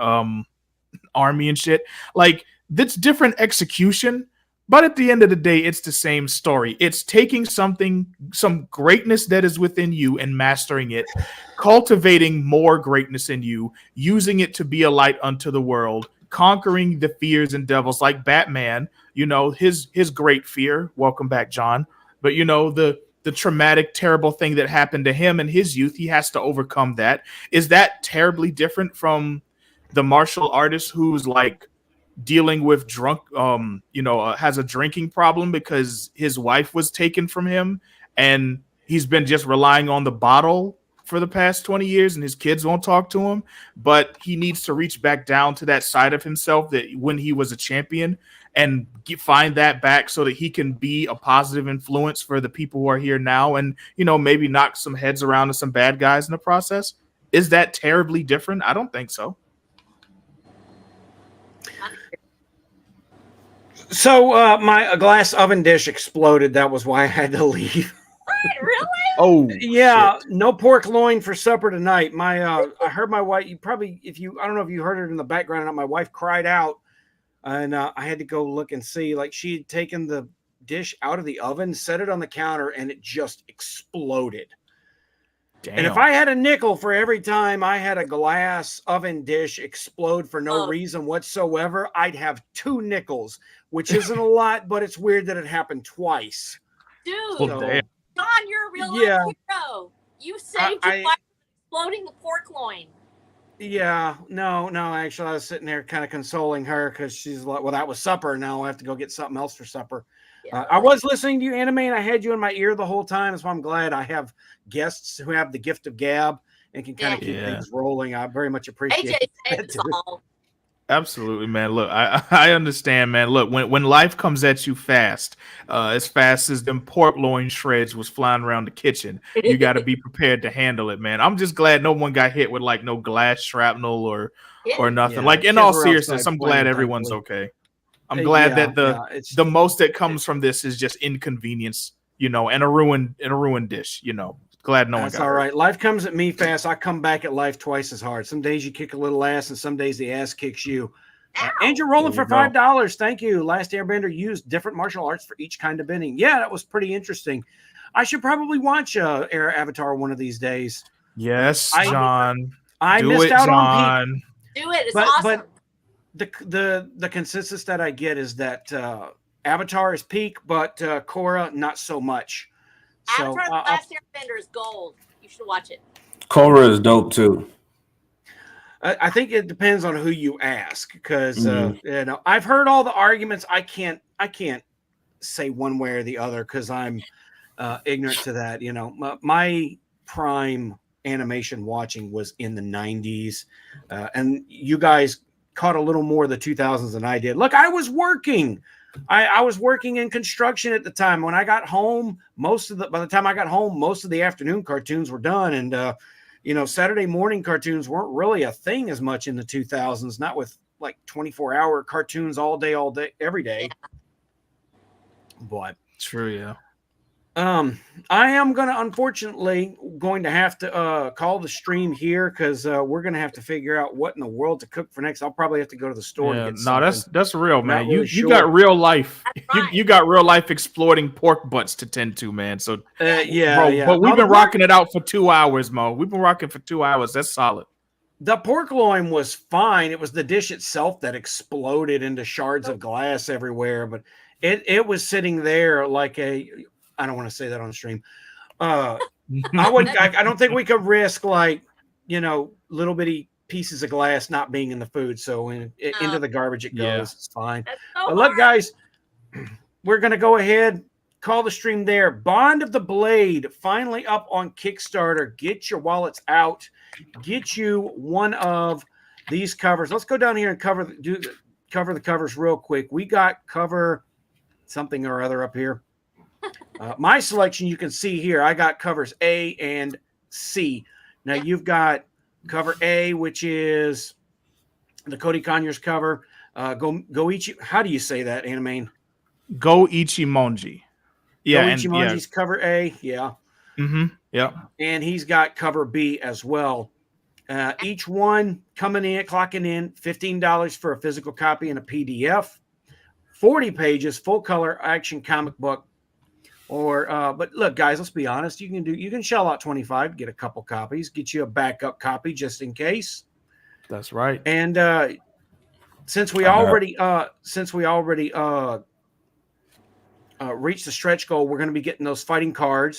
army and shit. Like, that's different execution, but at the end of the day, it's the same story. It's taking something, some greatness that is within you and mastering it, cultivating more greatness in you, using it to be a light unto the world, conquering the fears and devils like Batman, you know, his great fear. Welcome back, John. But you know, the traumatic, terrible thing that happened to him in his youth, he has to overcome that. Is that terribly different from the martial artist who's like dealing with drunk, has a drinking problem because his wife was taken from him and he's been just relying on the bottle for the past 20 years and his kids won't talk to him, but he needs to reach back down to that side of himself that when he was a champion and find that back so that he can be a positive influence for the people who are here now and, you know, maybe knock some heads around to some bad guys in the process. Is that terribly different? I don't think so. So my glass oven dish exploded. That was why I had to leave. What? Really? Oh, Yeah, shit. no pork loin for supper tonight. I heard my wife. I don't know if you heard it in the background or not. My wife cried out, and I had to go look and see. Like, she had taken the dish out of the oven, set it on the counter, and it just exploded. Damn. And if I had a nickel for every time I had a glass oven dish explode for no reason whatsoever, I'd have 2 nickels, which isn't a lot, but it's weird that it happened twice. Dude, Well, damn. John, you're a real life hero. You saved your wife from exploding the pork loin. Yeah, no, actually, I was sitting there kind of consoling her because she's like, well, that was supper. Now I have to go get something else for supper. Yeah, I was listening to you, Animaine. I had you in my ear the whole time, so I'm glad I have guests who have the gift of gab and can kind of keep things rolling. I very much appreciate AJ that. Absolutely, man. Look, I understand, man. Look, when life comes at you fast as them pork loin shreds was flying around the kitchen, you got to be prepared to handle it, man. I'm just glad no one got hit with like no glass shrapnel or nothing. Yeah, like, in kids all were seriousness, outside I'm glad playing, everyone's thankfully. okay. I'm glad Yeah, that the most that comes from this is just inconvenience, you know, and a ruined dish, you know. Glad no one That's got all hurt. right. Life comes at me fast. I come back at life twice as hard. Some days you kick a little ass, and some days the ass kicks you. Andrew rolling for $5. Thank you. Last Airbender used different martial arts for each kind of bending. Yeah, that was pretty interesting. I should probably watch Air Avatar one of these days. Yes, John. I Do missed it, out John. on Peak. Do it. It's awesome. But the consensus that I get is that Avatar is peak, but Korra not so much. Avatar: The Last Airbender is gold. You should watch it. Korra is dope too. I think it depends on who you ask, because I've heard all the arguments. I can't say one way or the other because I'm ignorant to that. You know, my prime animation watching was in the 90s, and you guys caught a little more of the 2000s than I did. Look, I was working. I was working in construction at the time. When I got home, by the time I got home, most of the afternoon cartoons were done, and Saturday morning cartoons weren't really a thing as much in the 2000s. Not with like 24-hour cartoons all day, every day. But true, yeah. I am unfortunately going to have to call the stream here because we're going to have to figure out what in the world to cook for next. I'll probably have to go to the store and get something. That's real, man. Really you got real life. Right. You got real life exploiting pork butts to tend to, man. So yeah. But we've been rocking it out for 2 hours, Mo. We've been rocking for 2 hours. That's solid. The pork loin was fine. It was the dish itself that exploded into shards of glass everywhere, but it was sitting there like I don't want to say that on stream. I don't think we could risk little bitty pieces of glass not being in the food. So into the garbage it goes. Yeah. It's fine. So Look, guys, we're going to go ahead, call the stream there. Bond of the Blade finally up on Kickstarter. Get your wallets out. Get you one of these covers. Let's go down here and cover the covers real quick. We got cover something or other up here. My selection you can see here. I got covers A and C. Now you've got cover A, which is the Cody Conyers cover. Goichi. How do you say that, Animaine? Goichimonji. Yeah, Goichimonji's cover A. Yeah. Mm-hmm. Yeah. And he's got cover B as well. Each one clocking in $15 for a physical copy and a PDF. 40 pages, full color action comic book. But look, guys, let's be honest. You can shell out 25, get a couple copies, get you a backup copy just in case. That's right. And since we already reached the stretch goal, we're going to be getting those fighting card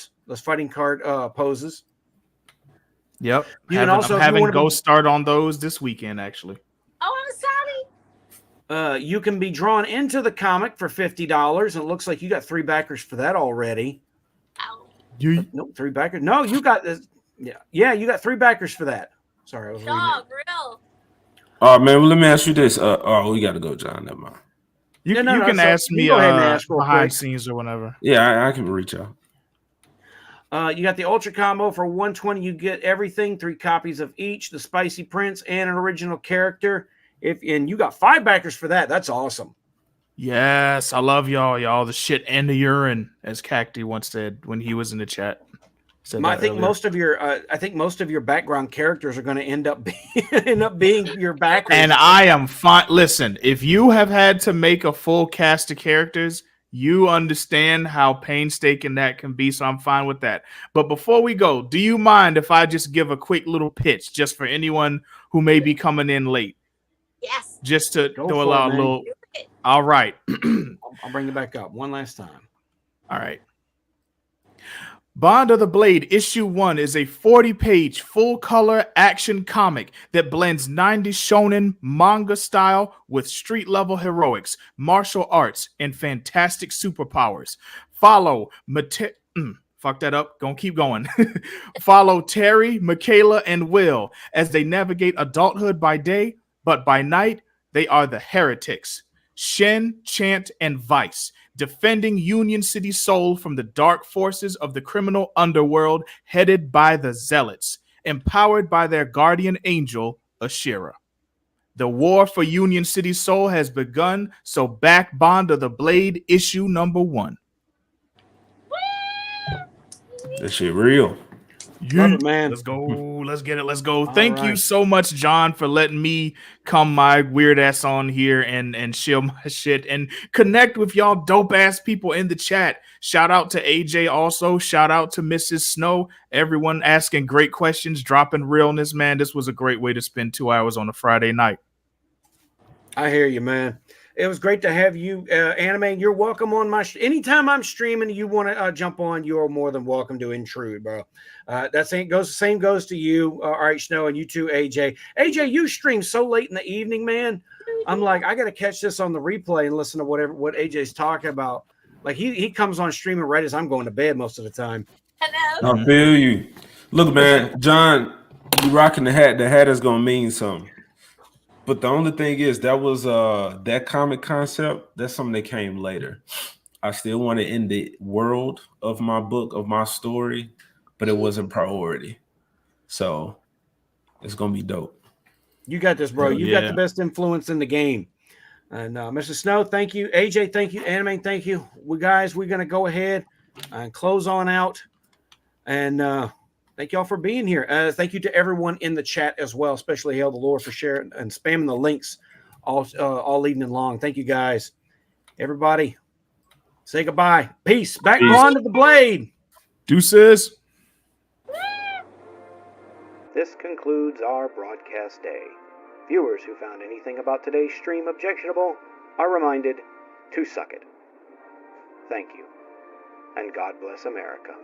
poses. Yep. I'm having Ghost start on those this weekend, actually. Oh, I'm excited. You can be drawn into the comic for $50. And it looks like you got 3 backers for that already. Oh. No, 3 backers. No, you got this. Yeah, you got 3 backers for that. Sorry, I was reading it. Real. Oh man, well, let me ask you this. We got to go, John. Never mind. You can ask me go ahead and ask behind scenes or whatever. Yeah, I can reach out. You got the Ultra Combo for $120. You get everything, 3 copies of each, the Spicy Prince and an original character. And you got 5 backers for that. That's awesome. Yes, I love y'all. The shit and the urine, as Cacti once said when he was in the chat. I think most of your background characters are going to end up being your backers. And I am fine. Listen, if you have had to make a full cast of characters, you understand how painstaking that can be, so I'm fine with that. But before we go, do you mind if I just give a quick little pitch just for anyone who may be coming in late? Yes. Just to allow a little. All right. I'll bring it back up one last time. All right. Bond of the Blade Issue 1 is a 40-page full-color action comic that blends 90s shonen manga style with street-level heroics, martial arts, and fantastic superpowers. Follow fuck that up. Gonna keep going. Follow Terry, Michaela, and Will as they navigate adulthood by day, but by night, they are the heretics. Shen, Chant, and Vice, defending Union City Seoul from the dark forces of the criminal underworld headed by the Zealots, empowered by their guardian angel, Ashira. The war for Union City Seoul has begun, so back Bond of the Blade issue number 1. That shit real. Love it, man. Let's go. Let's get it. Let's go. Thank you so much, John, for letting me come my weird ass on here and shill my shit and connect with y'all dope ass people in the chat. Shout out to AJ also. Shout out to Mrs. Snow. Everyone asking great questions, dropping realness, man. This was a great way to spend 2 hours on a Friday night. I hear you, man. It was great to have you, Animaine. You're welcome on my. Anytime I'm streaming, you want to jump on, you're more than welcome to intrude, bro. Same goes to you, all right, Snow, and you too, AJ. AJ, you stream so late in the evening, man. I'm like, I got to catch this on the replay and listen to what AJ's talking about. Like he comes on streaming right as I'm going to bed most of the time. Hello. I feel you. Look, man, John, you rocking the hat. The hat is gonna mean something. But the only thing is that was that comic concept, that's something that came later. I still wanted in the world of my book, of my story, but it wasn't priority. So it's gonna be dope. You got this, bro. You got the best influence in the game. And Mr. Snow, thank you. AJ, thank you. Animaine, thank you. We're gonna go ahead and close on out. And thank y'all for being here. Thank you to everyone in the chat as well, especially Hail the Lord for sharing and spamming the links all evening long. Thank you guys. Everybody, say goodbye. Peace. Back on to the Blade. Deuces. This concludes our broadcast day. Viewers who found anything about today's stream objectionable are reminded to suck it. Thank you, and God bless America.